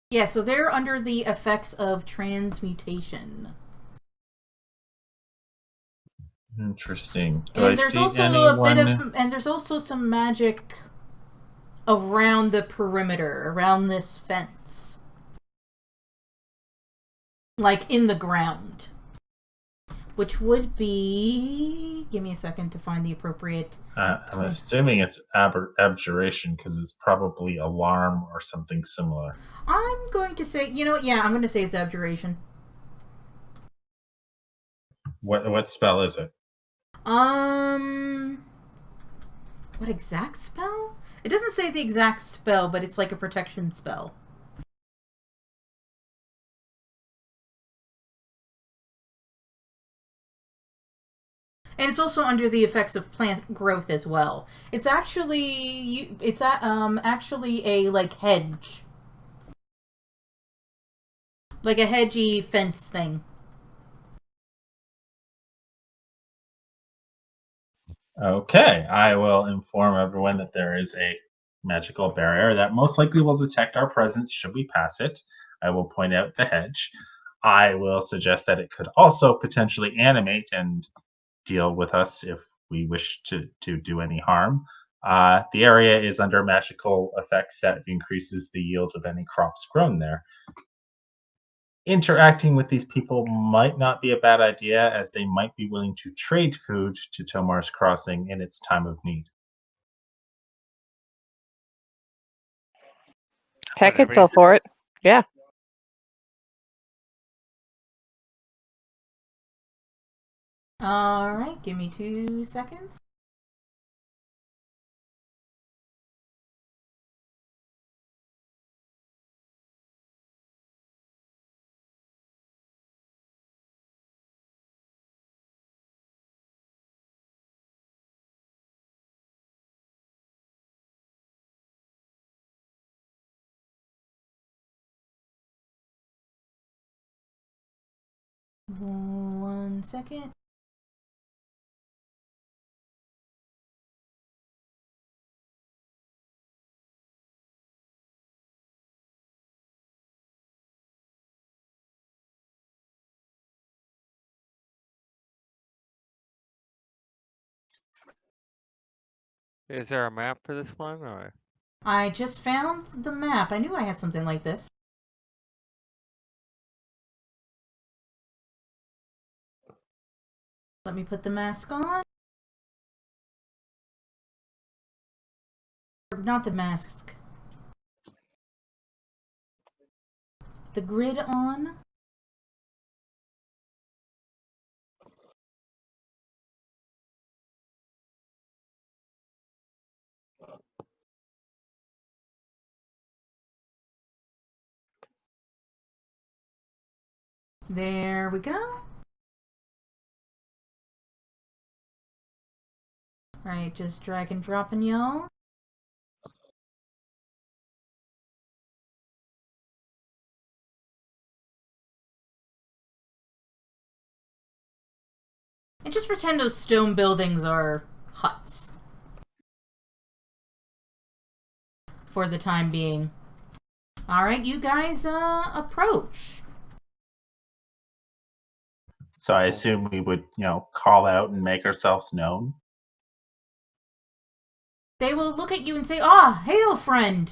Yeah, so they're under the effects of transmutation. Interesting. And there's also a bit of, and there's also some magic around the perimeter, around this fence, like in the ground, which would be. Give me a second to find the appropriate. I'm assuming it's abjuration because it's probably alarm or something similar. I'm going to say, you know what? Yeah, I'm going to say it's abjuration. What spell is it? What exact spell? It doesn't say the exact spell, but it's like a protection spell. And it's also under the effects of plant growth as well. It's actually actually a like hedge, like a hedgy fence thing. Okay, I will inform everyone that there is a magical barrier that most likely will detect our presence should we pass it. I will point out the hedge. I will suggest that it could also potentially animate and deal with us if we wish to do any harm. The area is under magical effects that increases the yield of any crops grown there. Interacting with these people might not be a bad idea, as they might be willing to trade food to Tomar's Crossing in its time of need. Heck, I'd Whatever go you for it. Yeah. All right, give me 2 seconds. One second. Is there a map for this one, or? I just found the map. I knew I had something like this. Let me put the mask on. not the mask. The grid on. There we go. Alright, just drag and dropping y'all. And just pretend those stone buildings are huts. For the time being. Alright, you guys approach. So I assume we would, call out and make ourselves known. They will look at you and say, "Ah, hail, friend."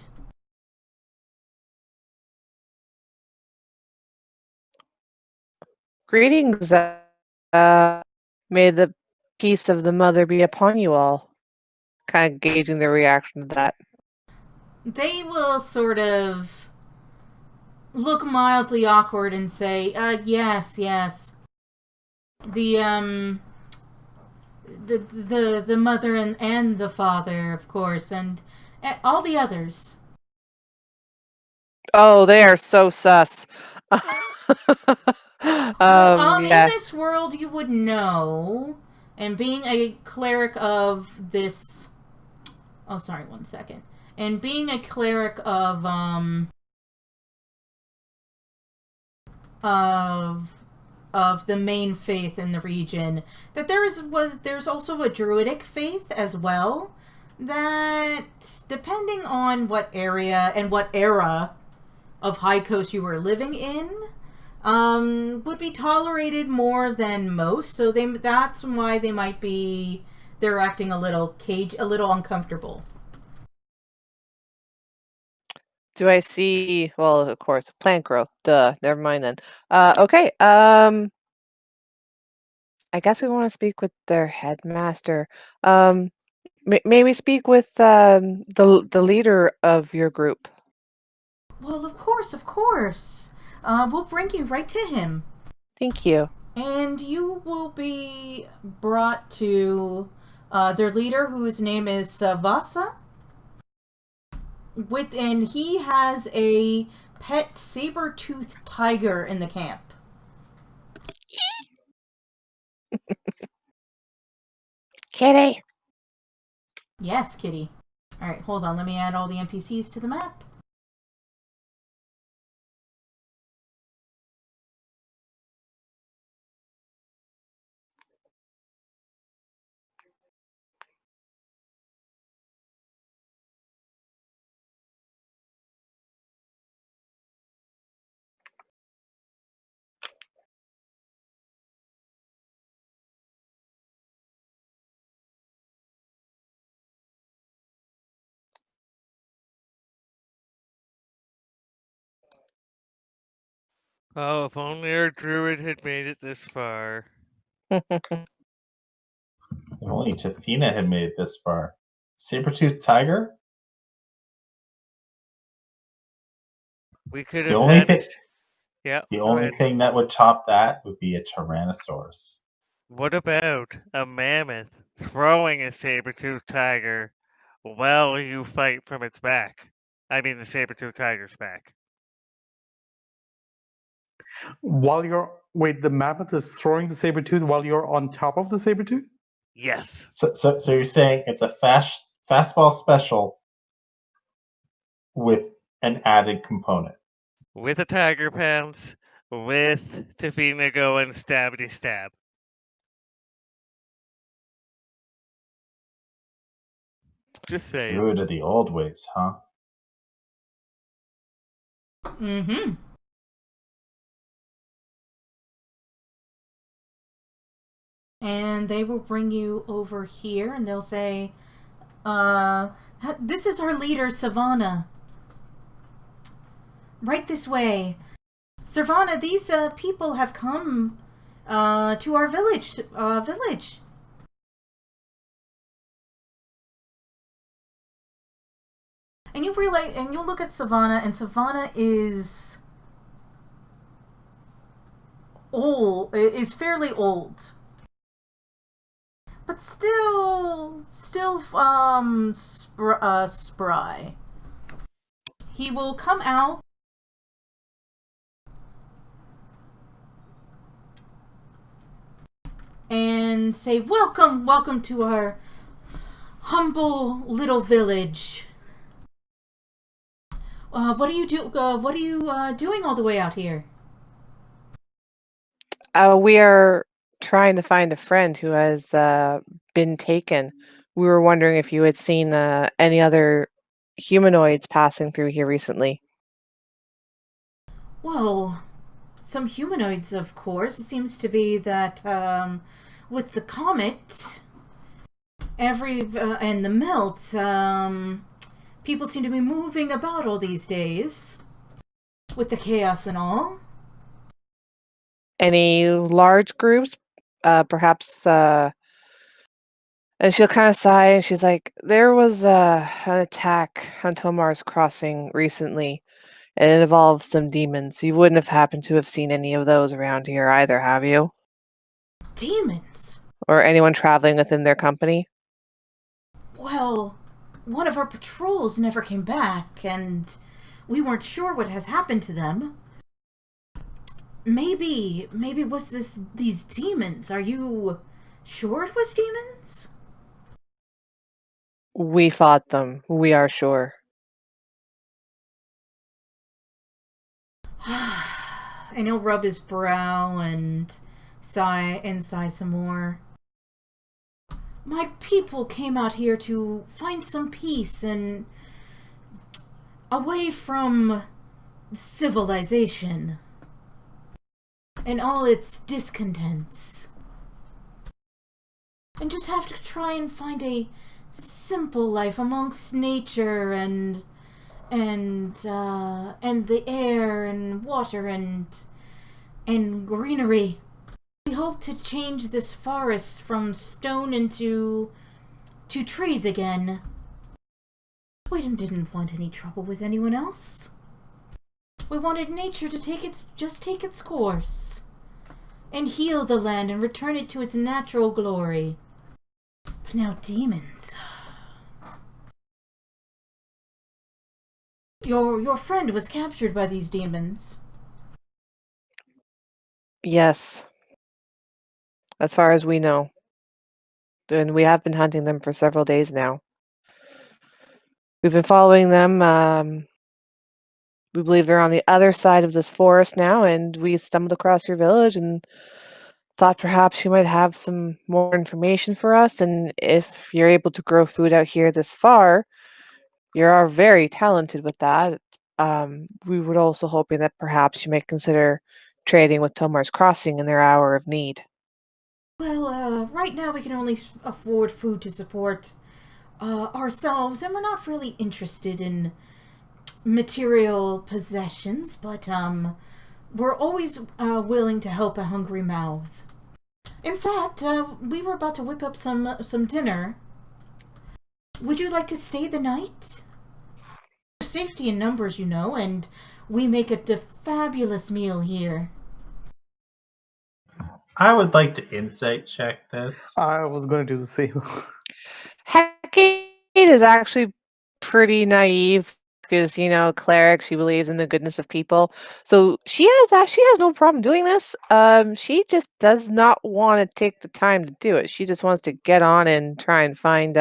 Greetings. May the peace of the mother be upon you all. Kind of gauging their reaction to that. They will sort of look mildly awkward and say, yes. The mother and the father, of course, and all the others." Oh, they are so sus. In Yeah. this world, you would know, and being a cleric of this... Oh, sorry, one second. And being a cleric of the main faith in the region, that there's also a druidic faith as well, that depending on what area and what era of High Coast you were living in, would be tolerated more than most. So that's why they're acting a little uncomfortable. Do I see? Well, of course, plant growth. Duh. Never mind then. Okay. I guess we want to speak with their headmaster. May we speak with the leader of your group? Well, of course. We'll bring you right to him. Thank you. And you will be brought to their leader, whose name is Vasa. And he has a pet saber-toothed tiger in the camp. Kitty. Yes, kitty. Alright, hold on. Let me add all the NPCs to the map. Oh, if only our druid had made it this far. If only Tafina had made it this far. Saber-toothed tiger? We could The have only had. thing, Yeah, the go only ahead. thing that would top that would be a Tyrannosaurus. What about a mammoth throwing a saber-toothed tiger while you fight from its back? I mean, the saber-toothed tiger's back. The mammoth is throwing the saber tooth while you're on top of the saber tooth? Yes. So you're saying it's a fastball special with an added component. With a tiger pounce, with Tafina going stabbity stab. Just saying. Druid of the old ways, huh? Mm-hmm. And they will bring you over here, and they'll say, this is our leader, Savannah. Right this way. Savannah, these people have come to our village. And you realize, and you look at Savannah, and Savannah is old, is fairly old, but still spry. He will come out and say, welcome to our humble little village. What are you doing all the way out here? We are trying to find a friend who has been taken. We were wondering if you had seen any other humanoids passing through here recently. Whoa, some humanoids, of course. It seems to be that with the comet, and the melt, people seem to be moving about all these days with the chaos and all. Any large groups? Perhaps, and she'll kind of sigh and she's like, there was an attack on Tomar's Crossing recently, and it involved some demons. You wouldn't have happened to have seen any of those around here either, have you? Demons? Or anyone traveling within their company? Well, one of our patrols never came back, and we weren't sure what has happened to them. Maybe it was these demons. Are you sure it was demons? We fought them, we are sure. And he'll rub his brow and sigh some more. My people came out here to find some peace and away from civilization and all its discontents. And just have to try and find a simple life amongst nature and the air and water and greenery. We hope to change this forest from stone into trees again. We didn't want any trouble with anyone else. We wanted nature to take its course and heal the land and return it to its natural glory. But now demons. Your friend was captured by these demons. Yes. As far as we know. And we have been hunting them for several days now. We've been following them. We believe they're on the other side of this forest now, and we stumbled across your village and thought perhaps you might have some more information for us. And if you're able to grow food out here this far, you are very talented with that. We would also hoping that perhaps you might consider trading with Tomar's Crossing in their hour of need. Well, right now we can only afford food to support ourselves, and we're not really interested in material possessions, but we're always willing to help a hungry mouth. In fact, we were about to whip up some dinner. Would you like to stay the night? Safety in numbers, you know, and we make a fabulous meal here. I would like to insight check this. I was going to do the same. Hecate is actually pretty naive because, cleric, she believes in the goodness of people. So she has no problem doing this. She just does not want to take the time to do it. She just wants to get on and try and find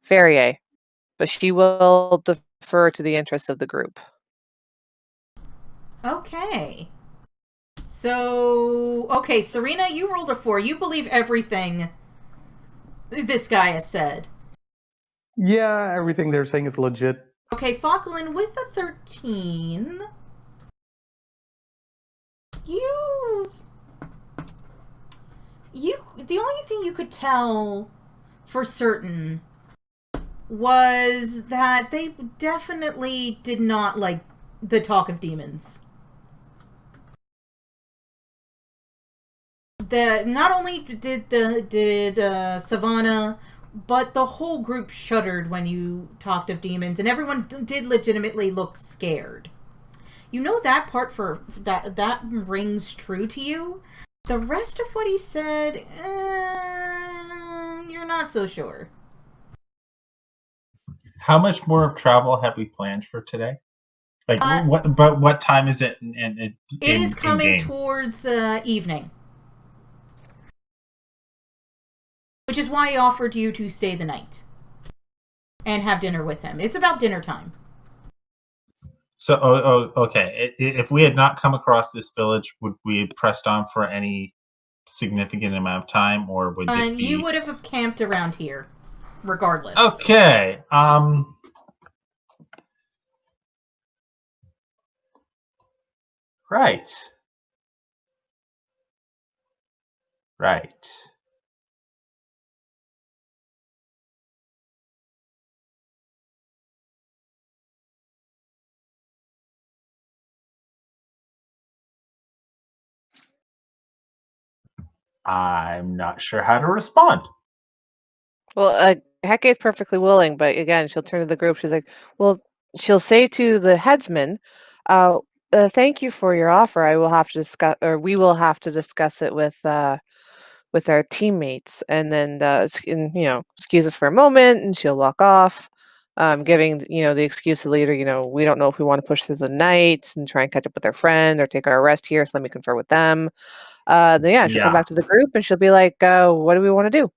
Ferrier. But she will defer to the interests of the group. Okay. So, okay, Serena, you rolled a 4. You believe everything this guy has said. Yeah, everything they're saying is legit. Okay, Falkland, with a 13, the only thing you could tell for certain was that they definitely did not like the talk of demons. Not only did Savannah but the whole group shuddered when you talked of demons, and everyone did legitimately look scared. You know that part for that rings true to you. The rest of what he said, you're not so sure. How much more of travel have we planned for today? Like what time is it It is coming game? towards evening. Which is why he offered you to stay the night. And have dinner with him. It's about dinner time. So, okay. If we had not come across this village, would we have pressed on for any significant amount of time, or would this be... You would have camped around here, regardless. Okay. Right. Right. I'm not sure how to respond. Well, Hecate's perfectly willing, but again, she'll turn to the group. She's like, well, she'll say to the headsman, thank you for your offer. I will have to discuss, or we will have to discuss it with our teammates, and then excuse us for a moment, and she'll walk off, giving the excuse to the leader. We don't know if we want to push through the night and try and catch up with our friend or take our rest here. So let me confer with them. Then she'll come back to the group and she'll be like, "What do we want to do?"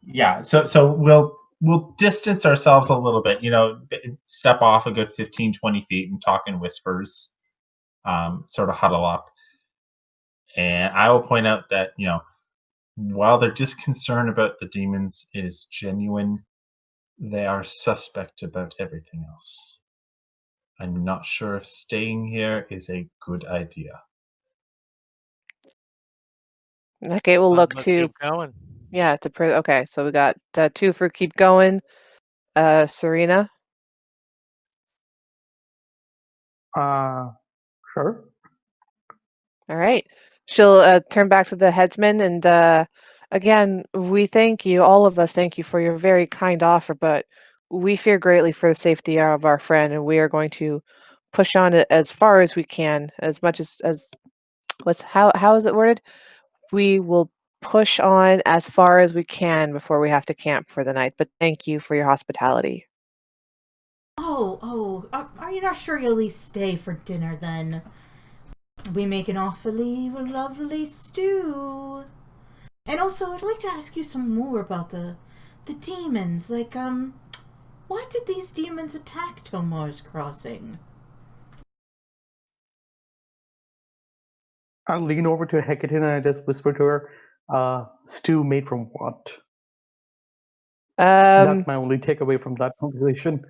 Yeah, so we'll distance ourselves a little bit, step off a good 15-20 feet and talk in whispers, sort of huddle up. And I will point out that, while their disconcern about the demons is genuine, they are suspect about everything else. I'm not sure if staying here is a good idea. Okay, we'll look Let's to... keep going. Yeah, okay, so we got 2 for keep going. Serena? Sure. All right. She'll turn back to the headsman and again, we thank you, all of us thank you for your very kind offer, but we fear greatly for the safety of our friend, and we are going to push on it as far as we can, as much as how is it worded? We will push on as far as we can before we have to camp for the night, but thank you for your hospitality. Are you not sure you'll at least stay for dinner then? We make an awfully lovely stew. And also, I'd like to ask you some more about the demons. Like, why did these demons attack Tomar's Crossing? I'll lean over to Hecate and I just whisper to her, stew made from what? That's my only takeaway from that conversation.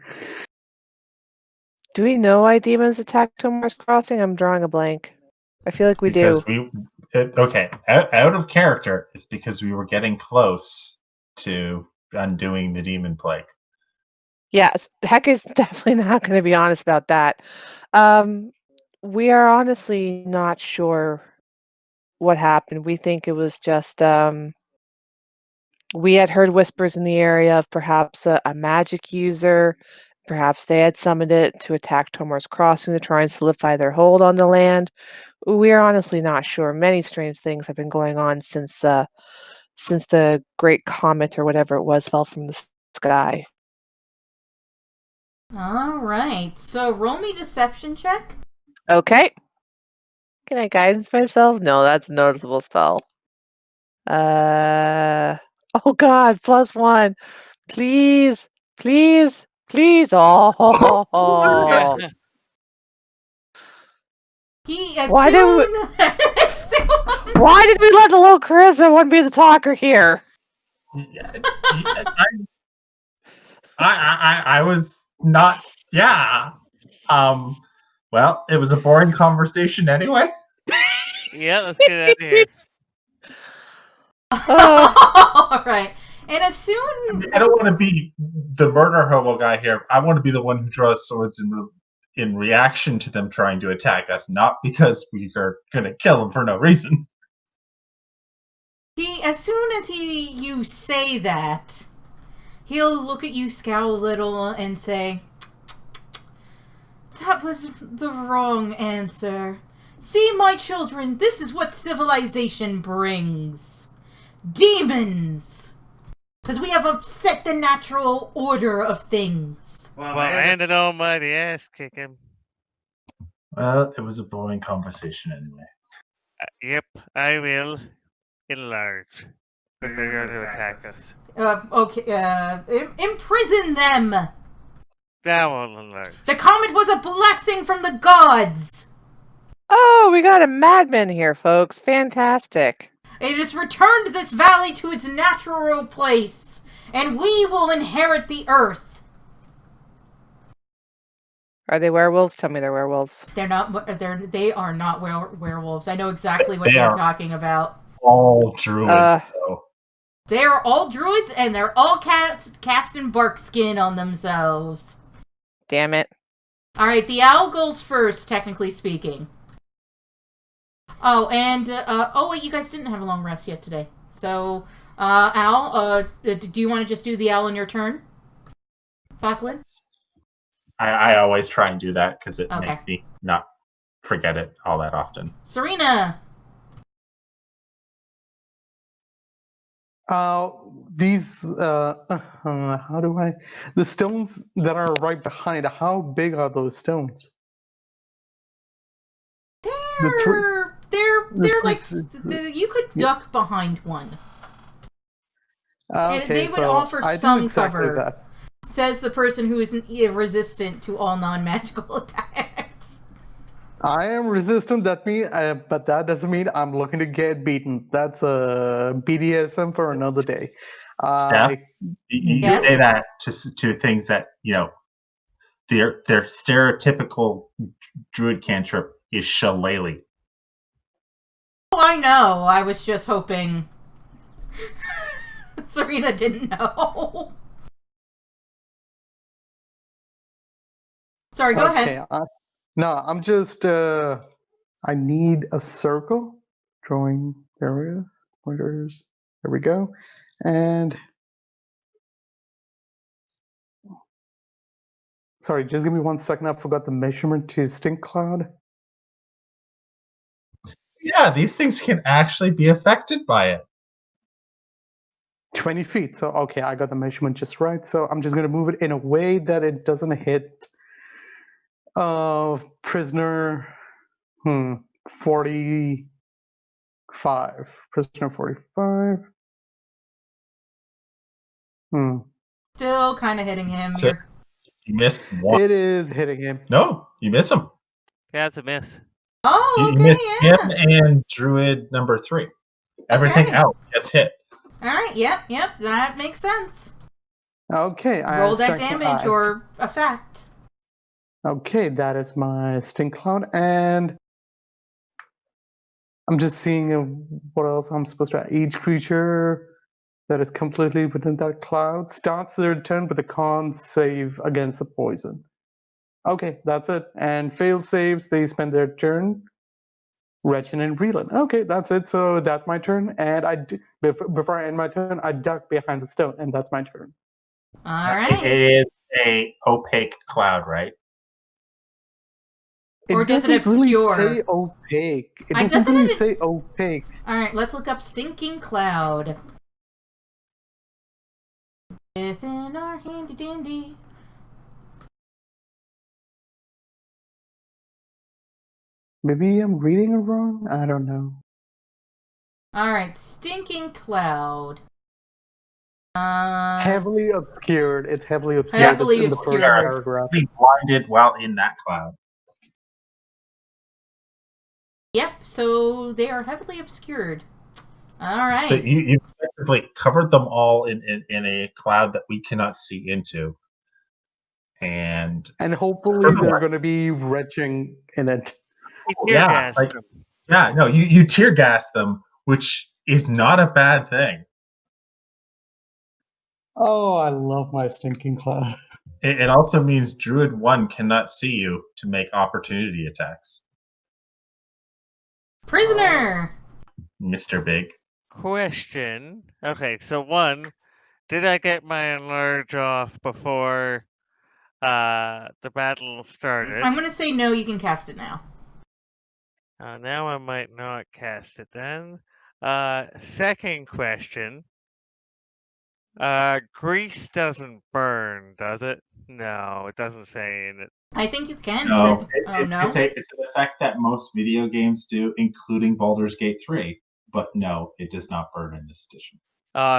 Do we know why demons attack Tomar's Crossing? I'm drawing a blank. I feel like we Because do. out of character, it's because we were getting close to undoing the demon plague. Yes, Heck is definitely not going to be honest about that. We are honestly not sure what happened. We think it was just we had heard whispers in the area of perhaps a magic user. Perhaps they had summoned it to attack Tomar's Crossing to try and solidify their hold on the land. We are honestly not sure. Many strange things have been going on since the great comet or whatever it was fell from the sky. Alright, so roll me deception check. Okay. Can I guidance myself? No, that's a noticeable spell. Oh god, +1. Please, please, please. Oh. Why did we let the little charisma one be the talker here? I was not. Yeah. Well, it was a boring conversation anyway. Yeah, let's get out of here. All right, and as soon I don't want to be the murder hobo guy here. I want to be the one who draws swords in reaction to them trying to attack us, not because we are going to kill them for no reason. as soon as you say that, He'll look at you, scowl a little, and say, "That was the wrong answer. See, my children, this is what civilization brings. Demons! Because we have upset the natural order of things." Well, and an almighty ass kicking. Well, it was a boring conversation anyway. Yep, I will enlarge. But they're going to attack us. Imprison them! That won't enlarge. The comet was a blessing from the gods! Oh, we got a madman here, folks. Fantastic. It has returned this valley to its natural place, and we will inherit the earth. Are they werewolves? Tell me they're werewolves. They are not werewolves. I know exactly what They you're are. talking about. All druids, though. They're all druids, and they're all casting bark skin on themselves. Damn it. Alright, the owl goes first, technically speaking. Oh, and, wait, you guys didn't have a long rest yet today. So, Owl, do you want to just do the owl in your turn? Falkland? I always try and do that because it Okay. makes me not forget it all that often. Serena! These, how do I... The stones that are right behind, how big are those stones? They're like, you could duck behind one. And they would offer I do some exactly cover. that. Says the person who is resistant to all non-magical attacks. I am resistant, but that doesn't mean I'm looking to get beaten. That's a BDSM for another day. Steph, you Yes? say that to things that, their stereotypical druid cantrip is shillelagh. Oh, I know. I was just hoping Serena didn't know. Sorry, go ahead. No, I'm just, I need a circle. Drawing areas, pointers. There we go. And, sorry, just give me 1 second. I forgot the measurement to stink cloud. Yeah, these things can actually be affected by it. 20 feet. So, okay, I got the measurement just right. So I'm just going to move it in a way that it doesn't hit prisoner 45. Prisoner 45. Still kind of hitting him. So you missed one. It is hitting him. No, you miss him. That's a miss. Oh, You missed okay, yeah. him and druid number 3. Everything Okay. else gets hit. Alright, yep, that makes sense. Okay. Roll that damage or effect. Okay, that is my stink cloud, and I'm just seeing what else I'm supposed to. Each creature that is completely within that cloud starts their turn with a con save against the poison. Okay, that's it. And failed saves, they spend their turn retching and reeling. Okay, that's it. So that's my turn, and before I end my turn, I duck behind the stone, and that's my turn. Alright. It is a opaque cloud, right? Or does it doesn't really obscure? say opaque. It I- doesn't doesn't really it- say opaque. Alright, let's look up Stinking Cloud. Within our handy dandy. Maybe I'm reading it wrong? I don't know. Alright, Stinking Cloud. Heavily obscured. It's heavily obscured. Heavily It's in the first obscured. paragraph. Being blinded while in that cloud. Yep, so they are heavily obscured. Alright. So you effectively covered them all in a cloud that we cannot see into. And hopefully they're going to be retching in it. yeah, you tear gas them, which is not a bad thing. Oh, I love my stinking cloud. It also means Druid 1 cannot see you to make opportunity attacks. Prisoner! Mr. Big. Question. Okay, so 1, Did I get my enlarge off before the battle started? I'm gonna say no. You can cast it now. Now I might not cast it then. Second question. Grease doesn't burn, does it? No, it doesn't say in it. I think you can. No, Oh no. it's an effect that most video games do, including Baldur's Gate 3. But no, it does not burn in this edition.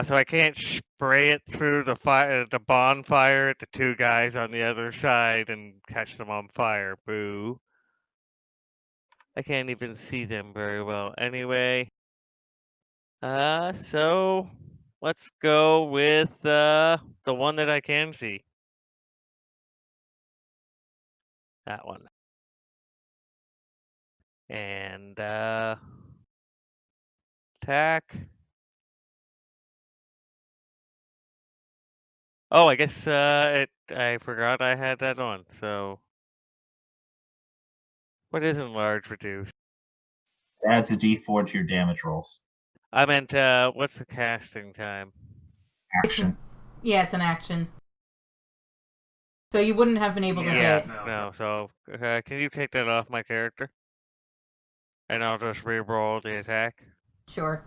So I can't spray it through the bonfire at the two guys on the other side and catch them on fire. Boo. I can't even see them very well. Anyway, so let's go with the one that I can see. That one. And attack. Oh, I guess I forgot I had that on. So what is enlarge reduce? It adds a D4 to your damage rolls. I meant what's the casting time? Action. Yeah, it's an action. So you wouldn't have been able to Yeah, hit. no. So can you take that off my character? And I'll just re-roll the attack. Sure.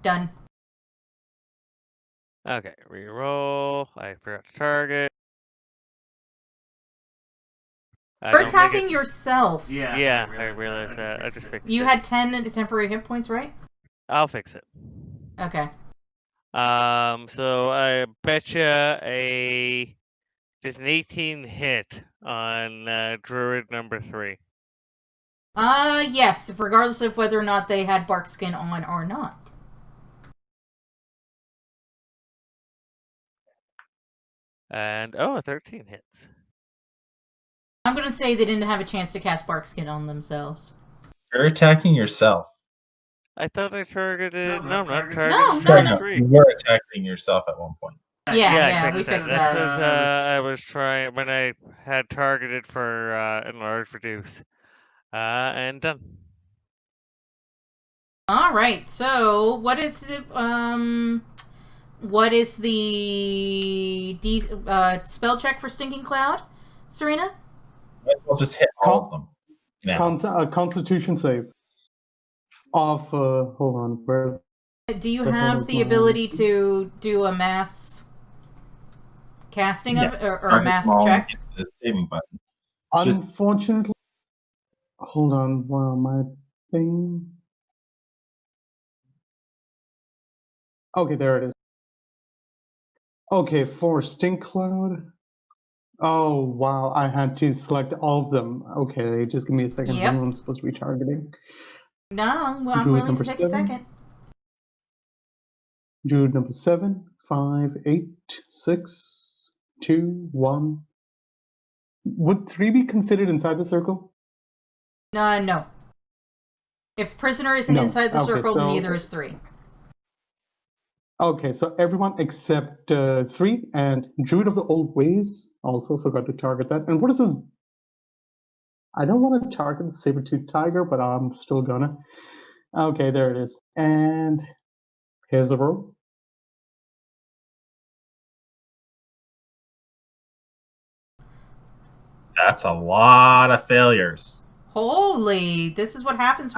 Done. Okay, re-roll. I forgot to target. You're attacking yourself. Yeah, I realized that. I just fixed it. You had 10 temporary hit points, right? I'll fix it. Okay. So I betcha just an 18 hit on Druid number 3. Yes, regardless of whether or not they had bark skin on or not. And 13 hits. I'm gonna say they didn't have a chance to cast bark skin on themselves. You're attacking yourself. I thought I targeted. No, I'm not No, targeting no. three. You were attacking yourself at one point. Yeah, I we fixed That's that. because I was trying when I had targeted for enlarge reduce. And done. All right. So, what is the spell check for Stinking Cloud, Serena? Might as well just hit all of them. Now. Constitution save. Hold on. Where Do you The hell have is the my- ability to do a mass casting of or a Target mass them all check? and hit the saving button. Just- Unfortunately, hold on. Wow, my thing. Okay, there it is. Okay, for Stink Cloud. Oh wow, I had to select all of them. Okay, just give me a second. Yep. Who I'm supposed to be targeting? No, I'm Druid willing to number take a 7. second. Druid number 7, 5, 8, 6, 2, 1. Would 3 be considered inside the circle? No. If prisoner isn't No. inside the Okay, circle, so- neither is 3. Okay, so everyone except 3 and Druid of the Old Ways. Also forgot to target that. And what is this? I don't want to target the saber-tooth tiger, but I'm still gonna. Okay, there it is. And here's the roll. That's a lot of failures. Holy! This is what happens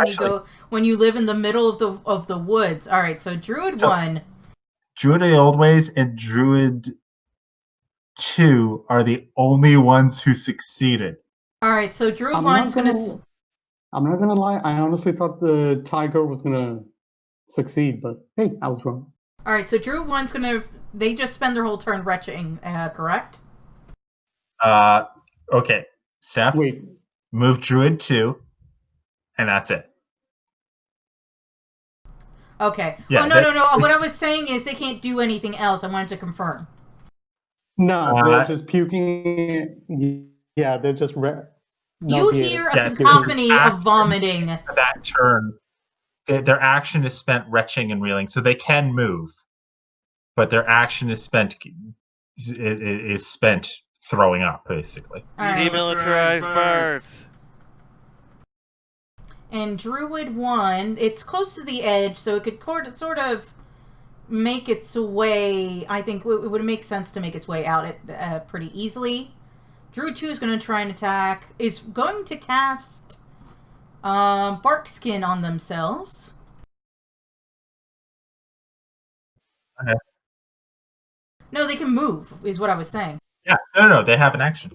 when you live in the middle of the woods. All right, so Druid 1. Druid of the Old Ways and Druid 2 are the only ones who succeeded. All right, so Druid I'm 1's not gonna. gonna- I'm not gonna lie, I honestly thought the tiger was gonna succeed, but hey, I was wrong. All right, so Druid 1's gonna. They just spend their whole turn retching, correct? Okay, Steph, Wait, move Druid 2, and that's it. Okay. Yeah, oh no. What I was saying is they can't do anything else. I wanted to confirm. no, they're just puking. Yeah, they're just You hear a Yes, cacophony there's of vomiting. That turn, their action is spent retching and reeling, so they can move, but their action is spent throwing up, basically. All right. Demilitarized bards. And Druid 1, it's close to the edge, so it could sort of make its way. I think it would make sense to make its way out pretty easily. Druid 2 is going to try and attack. Is going to cast Bark Skin on themselves. Okay. No, they can move, is what I was saying. Yeah, no, they have an action.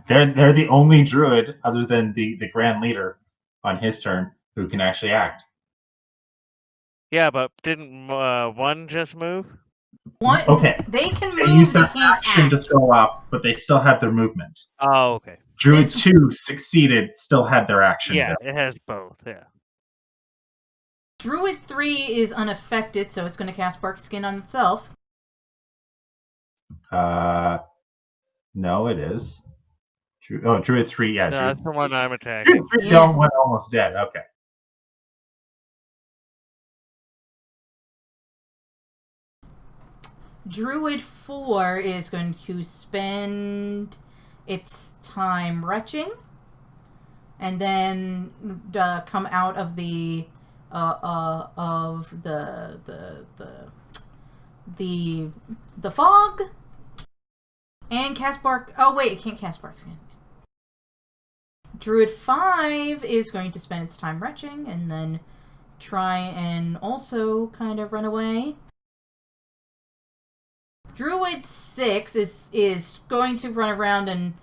They're the only druid other than the Grand Leader on his turn who can actually act. Yeah, but didn't one just move? One, Okay. they can They move, use they their can't action act. to throw up, but they still have their movement. Oh, okay. Druid This- 2 succeeded, still had their action. Yeah, there. it has both. Yeah. Druid 3 is unaffected, so it's going to cast Bark Skin on itself. No, it is. Druid 3, yeah. No, Druid that's the one I'm attacking. Druid 3 is the Yeah. only one almost dead. Okay. Druid 4 is going to spend its time retching, and then come out of the fog, and cast Bark. Oh wait, it can't cast Bark Skin. Druid 5 is going to spend its time retching, and then try and also kind of run away. Druid 6 is going to run around and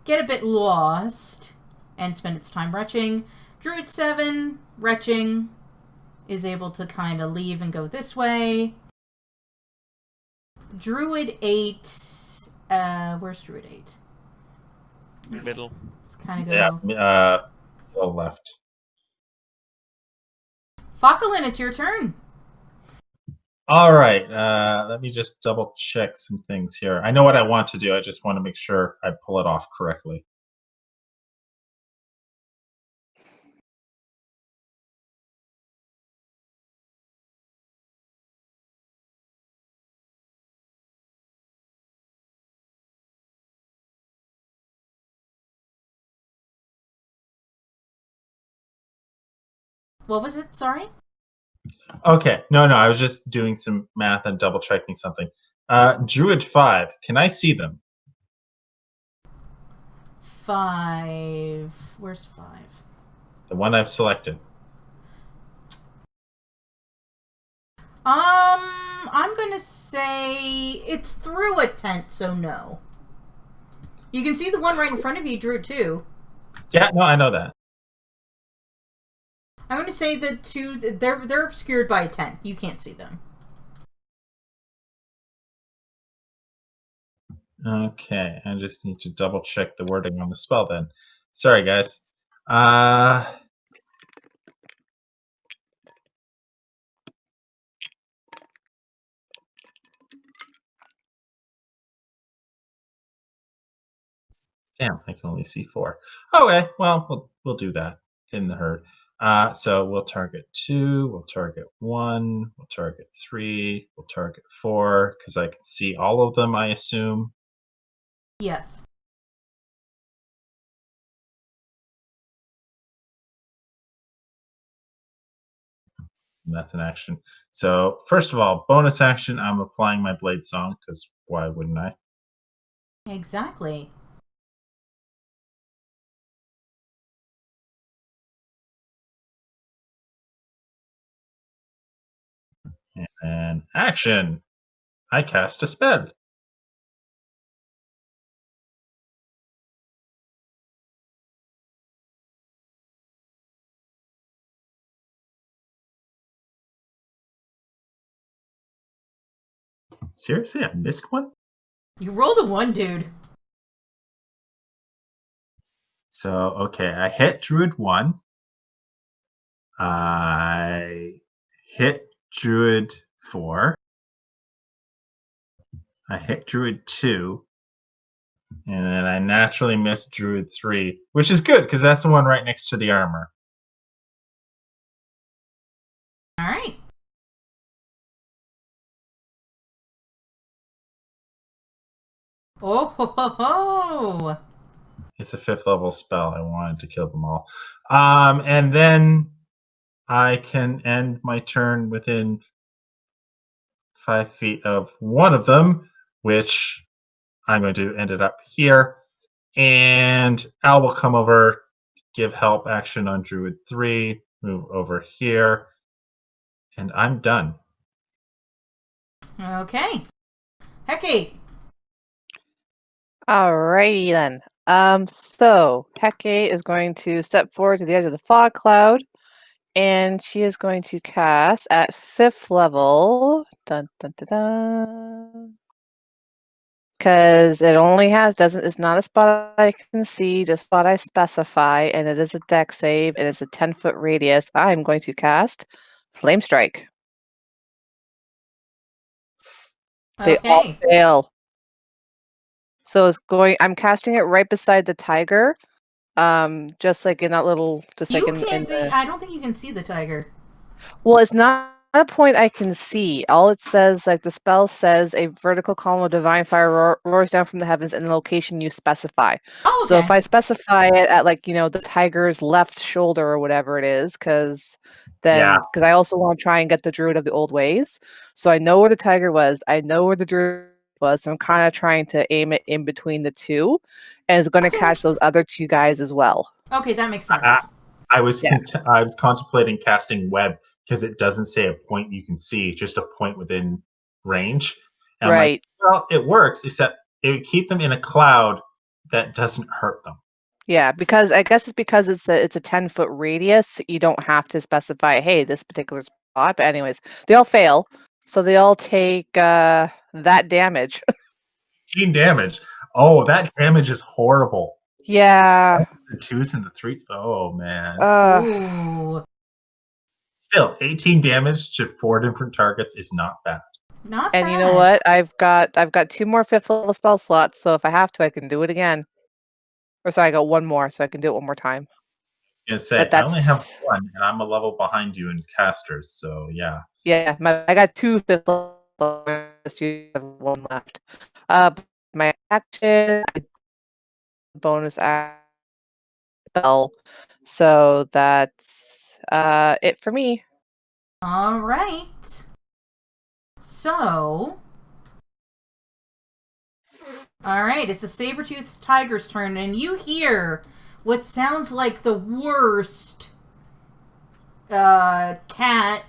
get a bit lost and spend its time retching. Druid 7, retching, is able to kind of leave and go this way. Druid 8, where's Druid 8? Middle. Let's kind of go. Yeah, left. Fauquelin, it's your turn. All right. Let me just double check some things here. I know what I want to do. I just want to make sure I pull it off correctly. What was it? Sorry? Okay. No, I was just doing some math and double checking something. Druid 5. Can I see them? 5. Where's 5? The one I've selected. I'm gonna say it's through a tent, so no. You can see the one right in front of you, Druid 2. Yeah, no, I know that. I'm gonna say the two, they're obscured by a tent. You can't see them. Okay, I just need to double check the wording on the spell then. Sorry, guys. Damn, I can only see 4. Okay, well, we'll do that in the herd. So we'll target 2, we'll target 1, we'll target 3, we'll target 4, because I can see all of them, I assume. Yes. And that's an action. So first of all, bonus action, I'm applying my Blade Song, because why wouldn't I? Exactly. And action! I cast a spell. Seriously, I missed one? You rolled a 1, dude. So, okay, I hit Druid 1. I hit Druid 4. I hit Druid 2. And then I naturally missed Druid 3, which is good because that's the one right next to the armor. Alright. Oh ho ho ho! It's a 5th level spell. I wanted to kill them all. And then I can end my turn within 5 feet of one of them, which I'm going to end it up here. And Al will come over, give help action on Druid 3, move over here, and I'm done. Okay. Hecate. Alrighty then. So Hecate is going to step forward to the edge of the fog cloud, and she is going to cast at 5th level. Dun dun dun dun. Because it only has it's not a spot I can see, just a spot I specify, and it is a deck save, and it's a 10-foot radius. I'm going to cast Flame Strike. They all Okay. fail. So I'm casting it right beside the tiger. Just like in that little, just like You in can't. the. I don't think you can see the tiger. Well, it's not a point I can see. All it says, like the spell says, a vertical column of divine fire roars down from the heavens in the location you specify. Oh, So okay. if I specify it at like the tiger's left shoulder or whatever it is, because I also want to try and get the druid of the old ways. So I know where the tiger was. I know where the druid was. So I'm kind of trying to aim it in between the two, and it's going to catch those other two guys as well. Okay, that makes sense. I was contemplating casting web because it doesn't say a point you can see, just a point within range. And Right. I'm like, well, it works, except it would keep them in a cloud that doesn't hurt them. Yeah, because I guess it's because it's a 10-foot radius. You don't have to specify, hey, this particular spot. But anyways, they all fail, so they all take that damage. 18 damage. Oh, that damage is horrible. Yeah. The 2s and the 3s. Oh man. Ooh. Still, 18 damage to 4 different targets is not bad. Not And bad. you know what? I've got 2 more 5th level spell slots, so if I have to, I can do it again. Or sorry, I got 1 more, so I can do it 1 more time. I was gonna say, But I only have that's 1, and I'm a level behind you in casters, so yeah. yeah. I got 2 5th level. Just you have 1 left. My action, bonus action spell. So that's it for me. All right. So. All right, it's the saber-toothed tiger's turn, and you hear what sounds like the worst cat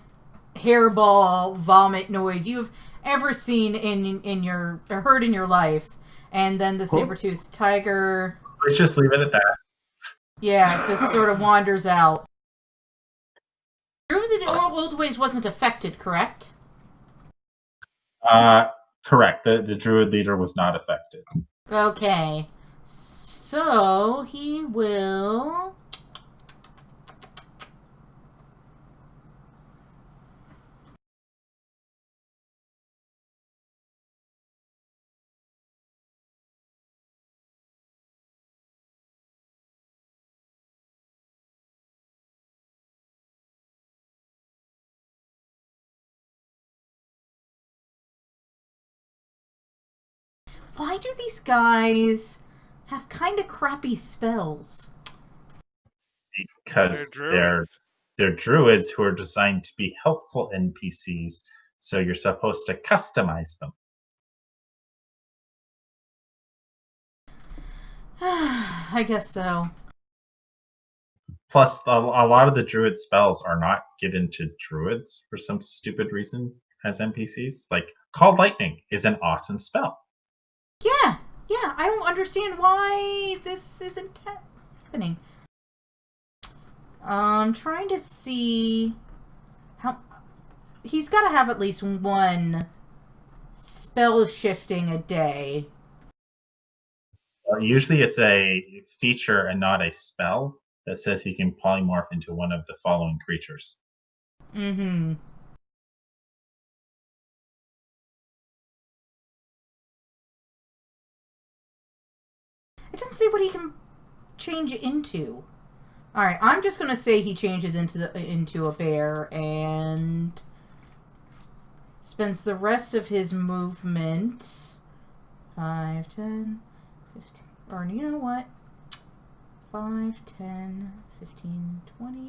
hairball vomit noise you've ever seen in your heard in your life. And then the saber-toothed tiger, Let's just leave it at that. yeah, just sort of wanders out. Druid of the Old Ways wasn't affected, correct? Correct. The druid leader was not affected. Okay. So he will. Why do these guys have kind of crappy spells? Because They're they're druids who are designed to be helpful NPCs, so you're supposed to customize them. I guess so. Plus, a lot of the druid spells are not given to druids for some stupid reason as NPCs. Like, Call Lightning is an awesome spell. Yeah, I don't understand why this isn't happening. I'm trying to see how he's got to have at least 1 spell shifting a day. Usually it's a feature and not a spell that says he can polymorph into one of the following creatures. Mm-hmm. It doesn't say what he can change into. All right, I'm just gonna say he changes into a bear and spends the rest of his movement 5, 10, 15. Or you know what? 5, 10, 15, 20.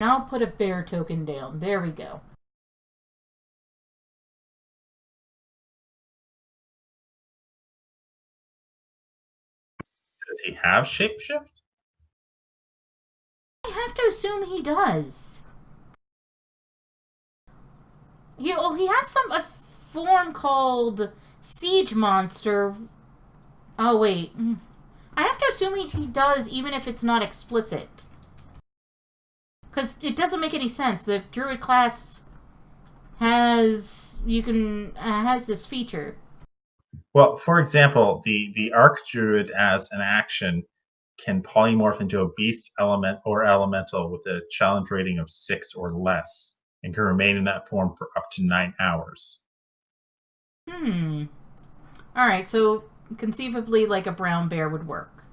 Now I'll put a bear token down. There we go. Does he have shapeshift? I have to assume he does. He has a form called Siege Monster. Oh wait, I have to assume he does, even if it's not explicit. Because it doesn't make any sense. The druid class has this feature. Well, for example, the Arc Druid as an action can polymorph into a beast, element, or elemental with a challenge rating of 6 or less, and can remain in that form for up to 9 hours. Alright, so conceivably like a brown bear would work.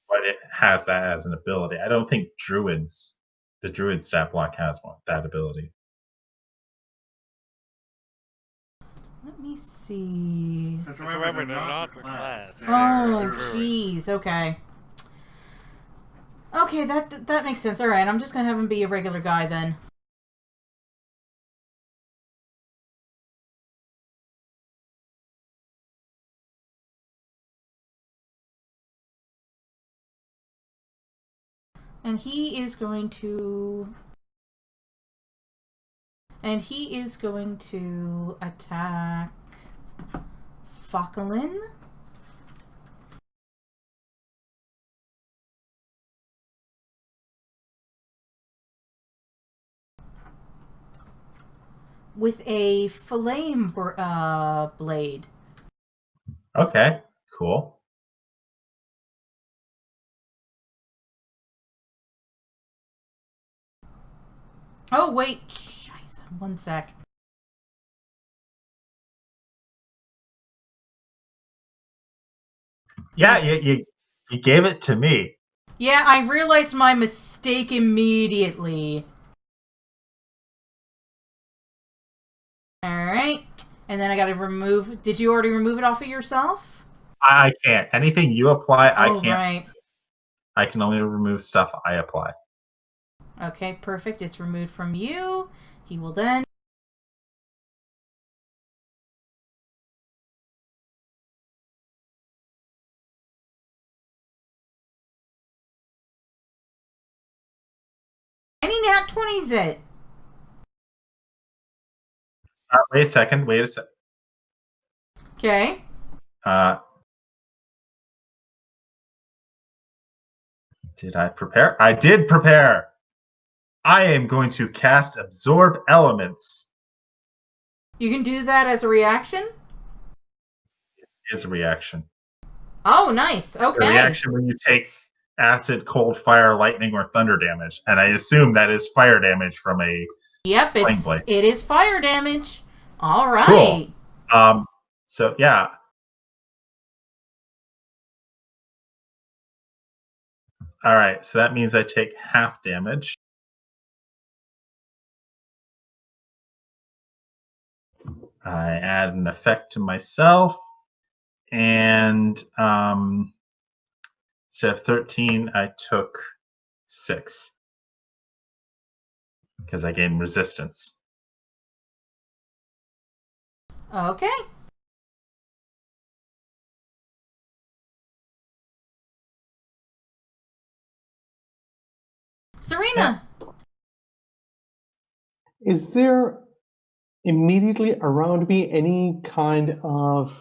But it has that as an ability. I don't think the Druid stat block has that ability. Let me see. Just remember, they're not the class. Oh, jeez. Okay. Okay, that makes sense. All right, I'm just gonna have him be a regular guy then. And he is going to attack Focalin. With a flame blade. Okay, cool. Oh, wait. Scheiße. One sec. Yeah, you gave it to me. Yeah, I realized my mistake immediately. Alright. And then I gotta remove... Did you already remove it off of yourself? I can't. Anything you apply, I Oh, can't. right. I can only remove stuff I apply. Okay, perfect. It's removed from you. He will then... Any nat 20's it. Wait a second. Okay. Did I prepare? I did prepare. I am going to cast Absorb Elements. You can do that as a reaction? Is a reaction. Oh, nice. Okay. A reaction when you take acid, cold, fire, lightning, or thunder damage. And I assume that is fire damage from a Yep, flame blade. it is fire damage. All right. Cool. So yeah. All right, so that means I take half damage. I add an effect to myself, and instead of 13, I took 6 because I gained resistance. Okay. Serena. Is there immediately around me any kind of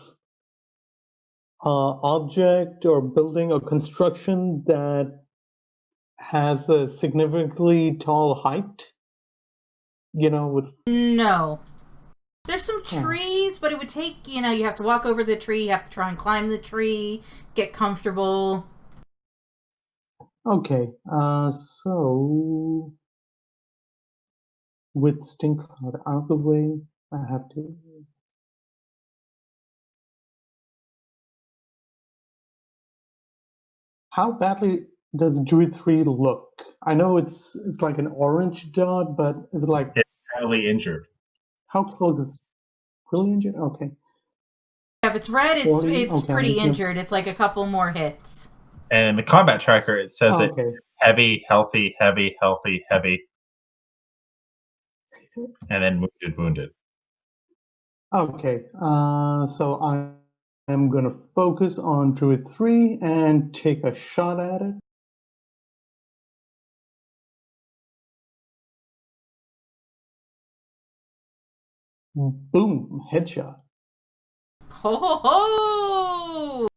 object or building or construction that has a significantly tall height? You know, with No. There's some trees, but it would take, you have to walk over the tree, you have to try and climb the tree, get comfortable. okay. So with Stink Cloud out of the way, I have to. How badly does Druid 3 look? I know it's like an orange dot, but is it like It's heavily injured. how close is really injured? Okay. If it's red, it's 40? it's Okay, pretty I'm looking at- injured. It's like a couple more hits. And in the combat tracker, it says it Okay. heavy, healthy, heavy, healthy, heavy, and then wounded, wounded. Okay. So I am going to focus on Druid 3 and take a shot at it. Boom. Headshot. Ho ho ho!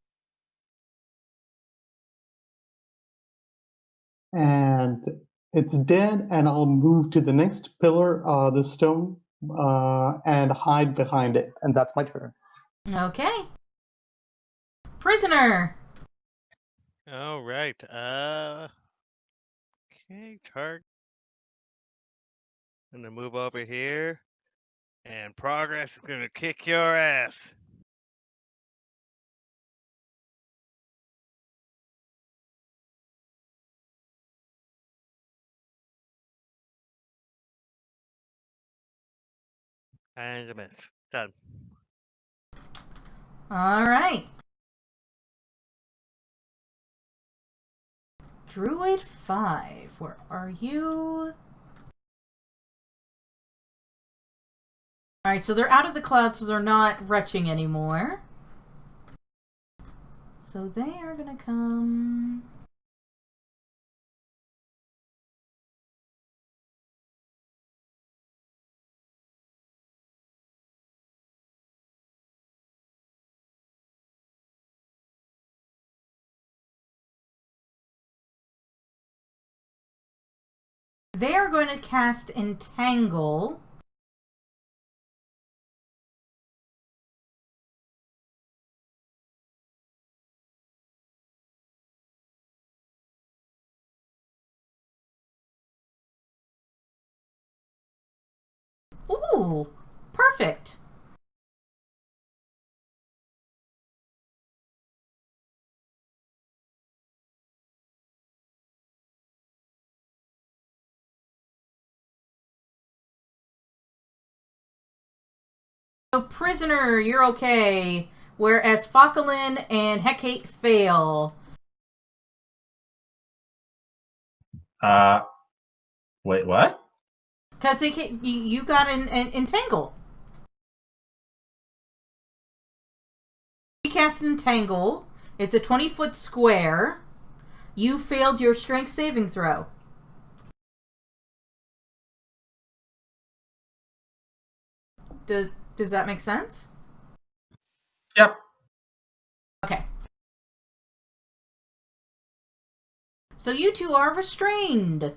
And it's dead, and I'll move to the next pillar, the stone, and hide behind it. And that's my turn. Okay. Prisoner. All right. Okay, target. I'm gonna move over here, and progress is gonna kick your ass. And a miss. Done. All right. Druid 5. Where are you? Alright, so they're out of the clouds, so they're not retching anymore. So they are gonna come... They are going to cast Entangle. Ooh, perfect. So Prisoner, you're okay. Whereas Focalin and Hecate fail. Wait, what? Because you got an Entangle. You cast Entangle. It's a 20-foot square. You failed your strength saving throw. Does that make sense? Yep. Okay. So you two are restrained.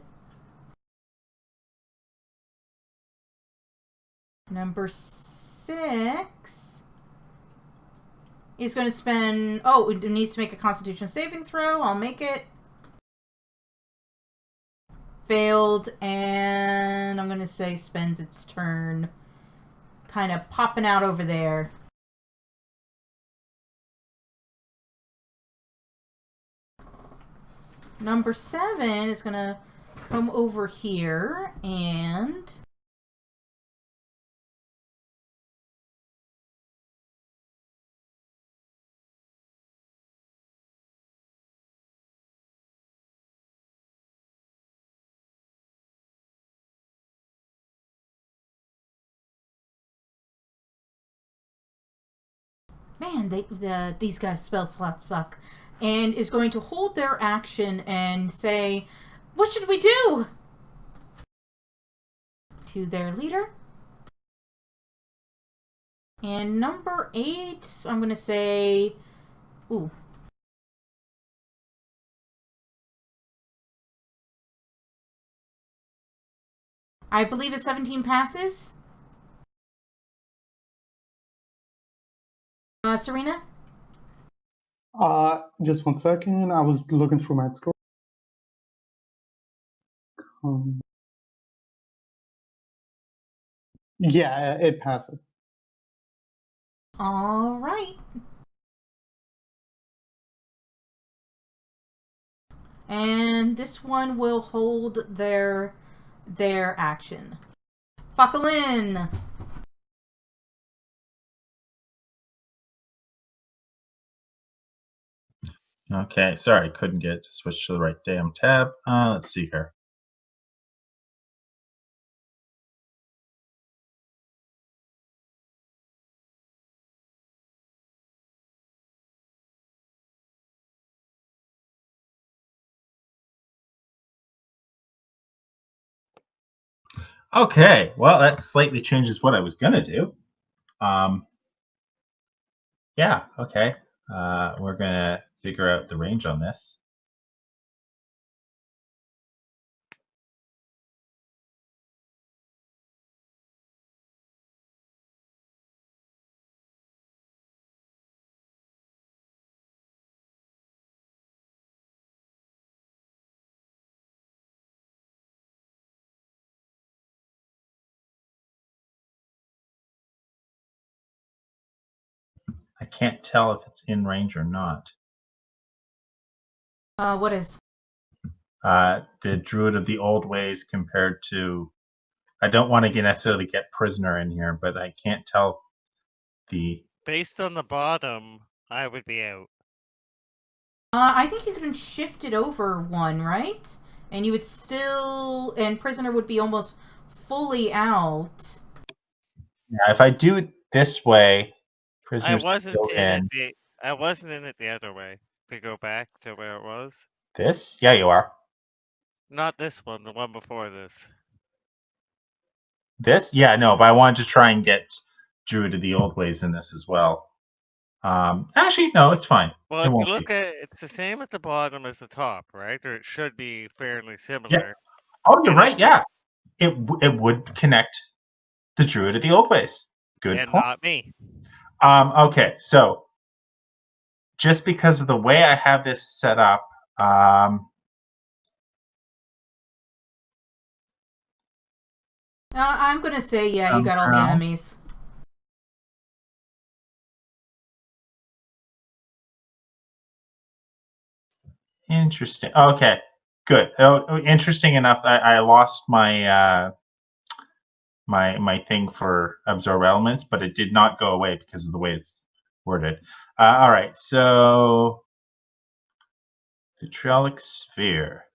Number 6 is going to spend... Oh, it needs to make a Constitution saving throw. I'll make it. Failed, and I'm going to say spends its turn kind of popping out over there. Number 7 is going to come over here and... Man, these guys' spell slots suck. And is going to hold their action and say, "What should we do?" To their leader. And number 8, I'm going to say... Ooh. I believe a 17 passes. Serena? Just 1 second. I was looking through my score. Yeah, it passes. All right. And this one will hold their action. Focalin. Okay, sorry, couldn't get it to switch to the right damn tab. Let's see here. Okay, well, that slightly changes what I was gonna do. Yeah, okay. We're gonna figure out the range on this. I can't tell if it's in range or not. What is? The Druid of the Old Ways compared to. I don't want to necessarily get Prisoner in here, but I can't tell the. Based on the bottom, I would be out. I think you can shift it over one, right? And you would still, and Prisoner would be almost fully out. Yeah, if I do it this way, I Prisoner's wasn't still in in. it. I wasn't in it the other way. To go back to where it was. This? Yeah, you are. Not this one. The one before this. This? Yeah, no, but I wanted to try and get Druid of the Old Ways in this as well. Actually, no, it's fine. Well, It if you won't look be. at it's the same at the bottom as the top, right? Or it should be fairly Yeah. similar. Oh, you're And right. Yeah, it would connect the Druid of the Old Ways. Good and point. not me. Okay, so just because of the way I have this set up, I'm gonna say, yeah, you got all the somehow- enemies. Interesting. Okay, good. Oh, interesting enough. I lost my my thing for absorb elements, but it did not go away because of the way it's worded. All right, so vitriolic sphere.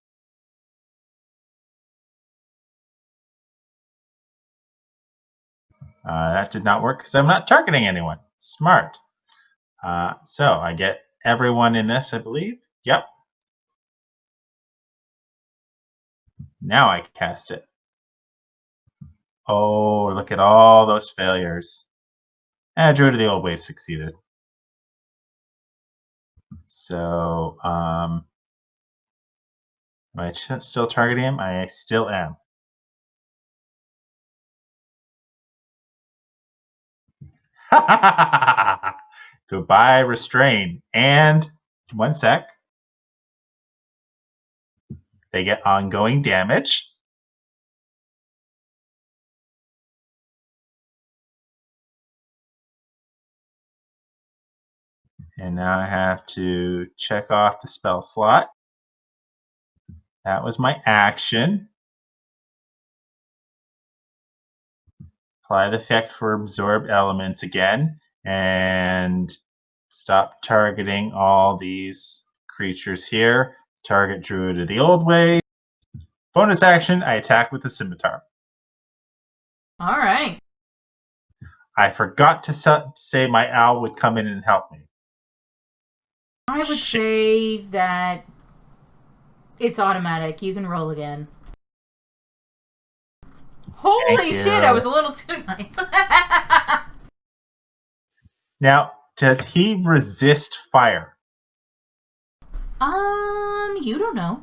That did not work because I'm not targeting anyone. Smart. So I get everyone in this, I believe. Yep. Now I cast it. Oh, look at all those failures. Druid of the Old Ways succeeded. So, am I still targeting him? I still am. Goodbye, restrain. And 1 sec. They get ongoing damage. And now I have to check off the spell slot. That was my action. Apply the effect for absorbed elements again. And stop targeting all these creatures here. Target Druid of the Old Way. Bonus action, I attack with the scimitar. All right. I forgot to say my owl would come in and help me. I would Shit. say that it's automatic. You can roll again. Holy Thank shit, you. I was a little too nice. Now, does he resist fire? You don't know.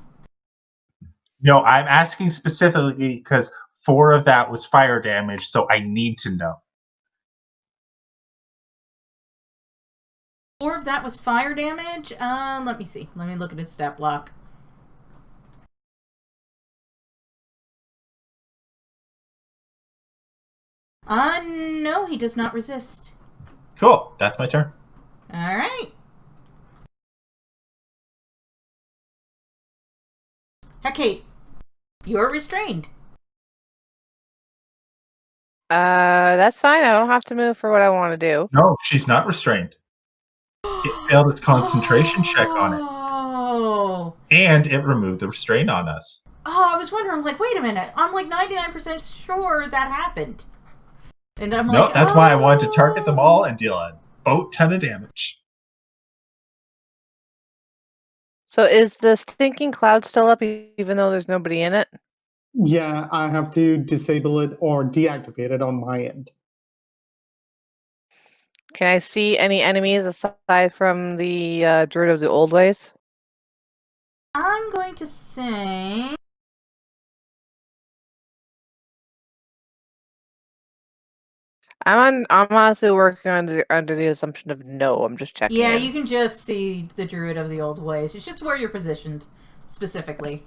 No, I'm asking specifically because 4 of that was fire damage, so I need to know. 4 of that was fire damage. Let me see. Let me look at his stat block. No, he does not resist. Cool, that's my turn. All right. Kate, you're restrained. That's fine. I don't have to move for what I want to do. No, she's not restrained. It failed its concentration check on it. And it removed the restraint on us. Oh, I was wondering, like, wait a minute. I'm like 99% sure that happened. And I'm No, like, that's why I wanted to target them all oh. and deal a boat ton of damage. So is the stinking cloud still up even though there's nobody in it? Yeah, I have to disable it or deactivate it on my end. Can I see any enemies aside from the Druid of the Old Ways? I'm going to say... I'm honestly working under the assumption of no. I'm just checking. Yeah, in. you can just see the Druid of the Old Ways. It's just where you're positioned, specifically.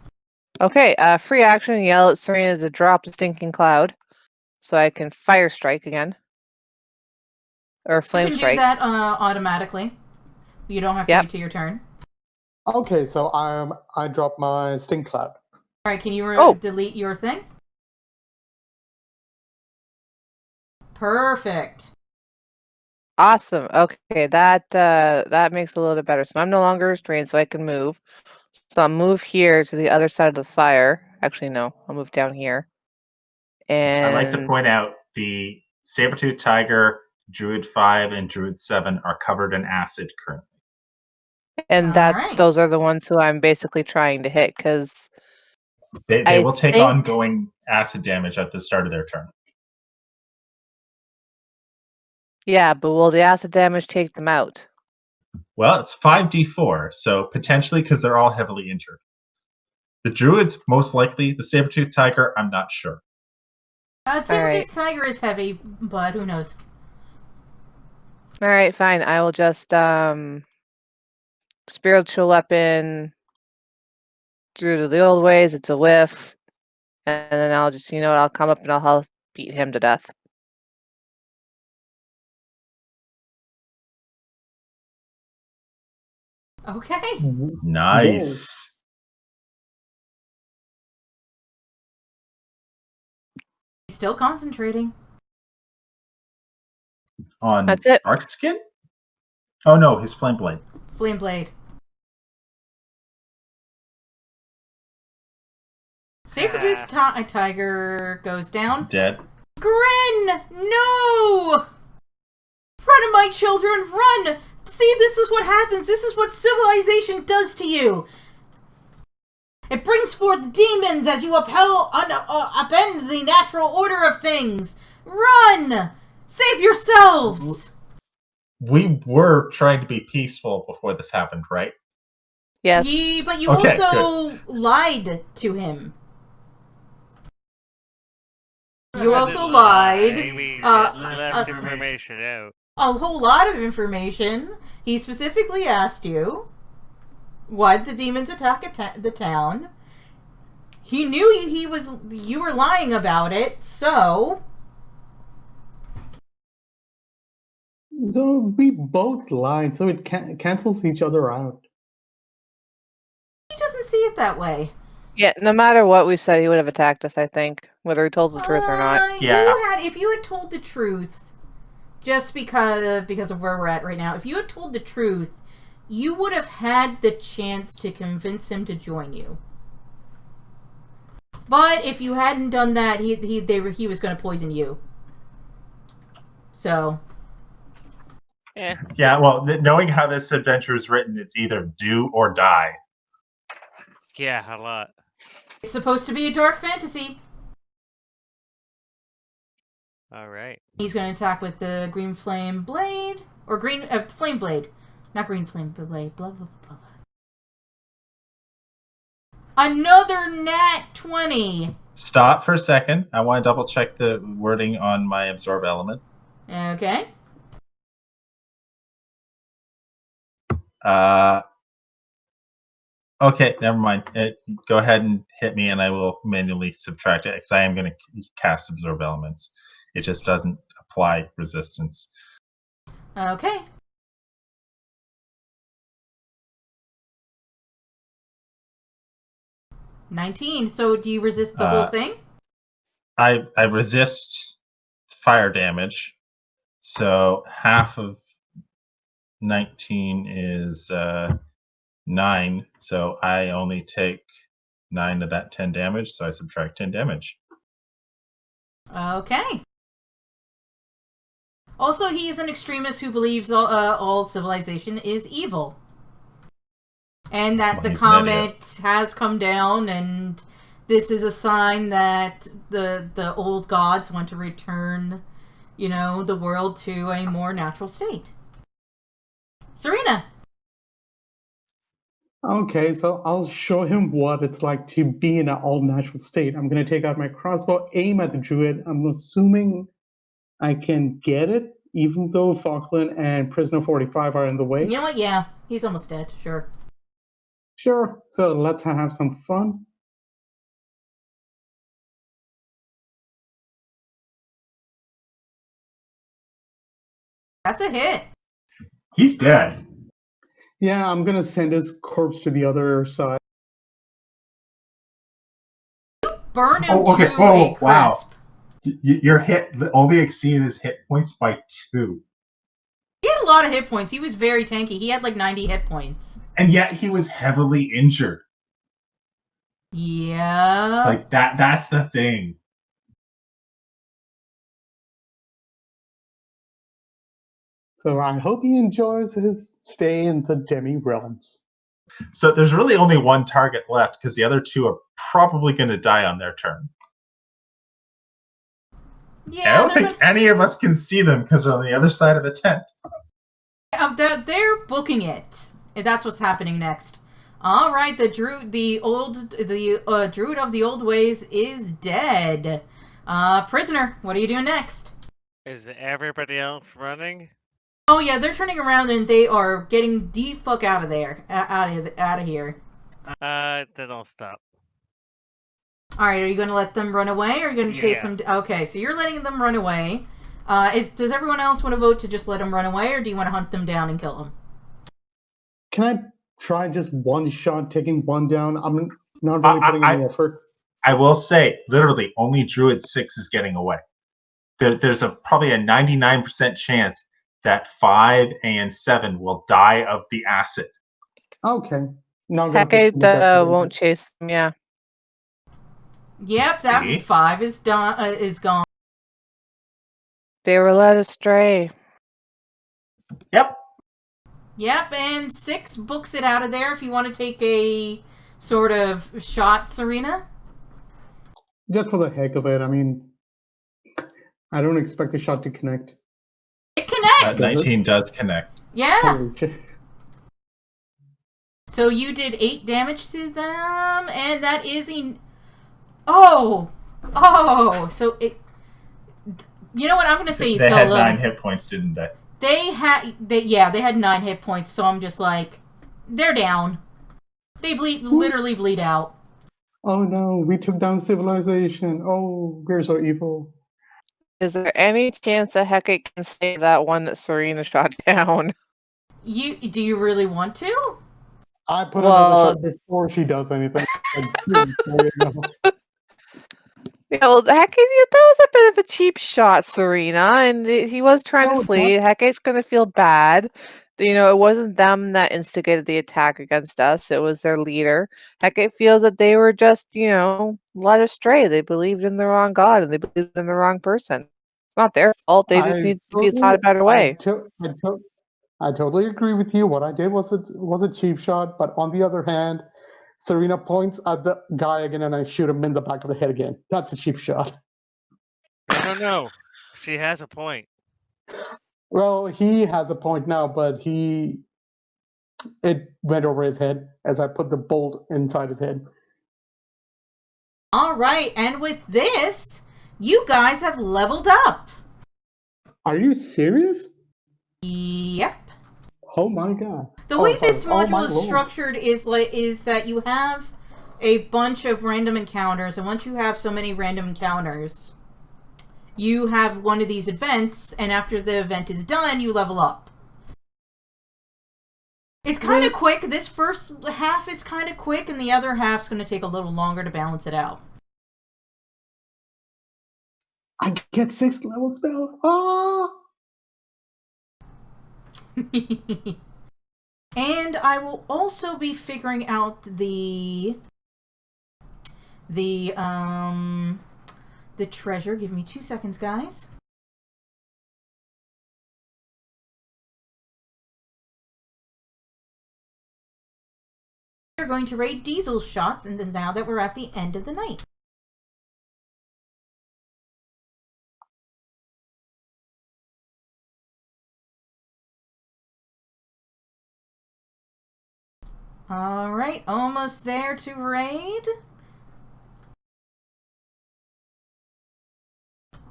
Okay, free action, yell at Serena to drop the stinking cloud. So I can fire strike again. Or flame You can strike. do that automatically. You don't have to wait till your turn. Okay, so I dropped my stink cloud. Alright, can you delete your thing? Perfect. Awesome. Okay, that makes it a little bit better. So I'm no longer restrained, so I can move. So I'll move here to the other side of the fire. Actually, no, I'll move down here. And I'd like to point out the Sabertooth Tiger, Druid 5, and Druid 7 are covered in acid currently. And those are the ones who I'm basically trying to hit because they will take ongoing acid damage at the start of their turn. Yeah, but will the acid damage take them out? Well, it's 5d4, so potentially because they're all heavily injured. The Druids, most likely. The Sabertooth Tiger, I'm not sure. Sabertooth Tiger is heavy, but who knows? Alright, fine. I will just spiritual weapon through the old ways, it's a whiff. And then I'll just, I'll come up and I'll help beat him to death. Okay. Nice. He's still concentrating. On That's it. Arc Skin? Oh no, his Flame Blade. Flame Blade. Sabertooth Tiger goes down. Dead. Grin! No! Run, my children, run! See, this is what happens. This is what civilization does to you. It brings forth demons as you upend the natural order of things. Run! Save yourselves! We were trying to be peaceful before this happened, right? Yes. But you also lied to him. You also lied. Left information out. A whole lot of information. He specifically asked you, why did the demons attack the town? He knew you were lying about it, so... So we both lied, so it cancels each other out. He doesn't see it that way. Yeah, no matter what we said, he would have attacked us, I think. Whether he told the truth or not. Yeah. If you had told the truth, just because of where we're at right now, if you had told the truth, you would have had the chance to convince him to join you. But if you hadn't done that, he was going to poison you. So... Yeah, well, knowing how this adventure is written, it's either do or die. Yeah, a lot. It's supposed to be a dark fantasy. Alright. He's going to attack with the green flame blade. Or green flame blade. Not green flame blade. Blah, blah, blah, blah. Another nat 20. Stop for a second. I want to double check the wording on my absorb element. Okay. Okay, never mind. Go ahead and hit me, and I will manually subtract it because I am going to cast absorb elements. It just doesn't apply resistance. Okay. $19. So do you resist the whole thing? I resist fire damage. So half of 19 is 9, so I only take 9 of that 10 damage, so I subtract 10 damage. Okay. Also, he is an extremist who believes all civilization is evil. And that Well, the he's an idiot. comet has come down, and this is a sign that the old gods want to return, the world to a more natural state. Serena! Okay, so I'll show him what it's like to be in an all-natural state. I'm going to take out my crossbow, aim at the druid. I'm assuming I can get it, even though Falkland and Prisoner 45 are in the way. You know what? Yeah, he's almost dead. Sure. Sure, so let's have some fun. That's a hit. He's dead. Yeah, I'm going to send his corpse to the other side. Burn him Oh, okay. to Whoa, a wow. crisp. Your hit only exceeded his hit points by 2. He had a lot of hit points. He was very tanky. He had like 90 hit points. And yet he was heavily injured. Yeah. Like that's the thing. So I hope he enjoys his stay in the Demi realms. So there's really only one target left because the other 2 are probably going to die on their turn. Yeah, I don't think any of us can see them because they're on the other side of a tent. They're booking it. That's what's happening next. All right, the druid of the old ways is dead. Prisoner, what are you doing next? Is everybody else running? Oh yeah, they're turning around and they are getting the fuck out of there, out of here. Then I'll stop. All right, are you going to let them run away, or are you going to chase them? Okay, so you're letting them run away. Does everyone else want to vote to just let them run away, or do you want to hunt them down and kill them? Can I try just one shot, taking one down? I'm not really putting any effort. I will say, literally, only Druid 6 is getting away. There's probably a 99% chance that 5 and 7 will die of the acid. Okay. No, Hecate won't chase them, yeah. Yep, that 5 is done. Is gone. They were led astray. Yep. Yep, and 6 books it out of there if you want to take a sort of shot, Serena. Just for the heck of it, I mean, I don't expect the shot to connect. It connects! 19 does connect. Yeah! So you did 8 damage to them, and that is Oh! So it... You know what, I'm going to say you They kill had them. 9 hit points, didn't they? They had 9 hit points, so I'm just like, they're down. They literally bleed out. Oh no, we took down civilization. Oh, we're so evil. Is there any chance that Hecate can save that one that Serena shot down? Do you really want to? I put another shot before she does anything. Yeah, well, Hecate, that was a bit of a cheap shot, Serena, and he was trying to flee. Hecate's going to feel bad. It wasn't them that instigated the attack against us. It was their leader. Hecate feels that they were just, led astray. They believed in the wrong god, and they believed in the wrong person. It's not their fault. They just need to be taught a better way. I totally agree with you. What I did was a cheap shot, but on the other hand, Serena points at the guy again, and I shoot him in the back of the head again. That's a cheap shot. No. She has a point. Well, he has a point now, but it went over his head as I put the bolt inside his head. All right, and with this, you guys have leveled up. Are you serious? Yep. Oh my god. The way this module is structured is that you have a bunch of random encounters, and once you have so many random encounters, you have one of these events, and after the event is done, you level up. It's kind of quick. This first half is kind of quick, and the other half's going to take a little longer to balance it out. I get 6th level spell. Ah! And I will also be figuring out the treasure. Give me 2 seconds, guys. We're going to raid Diesel shots, and now that we're at the end of the night. Alright, almost there to raid.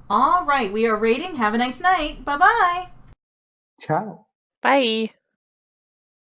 Alright, we are raiding. Have a nice night. Bye-bye. Ciao. Bye.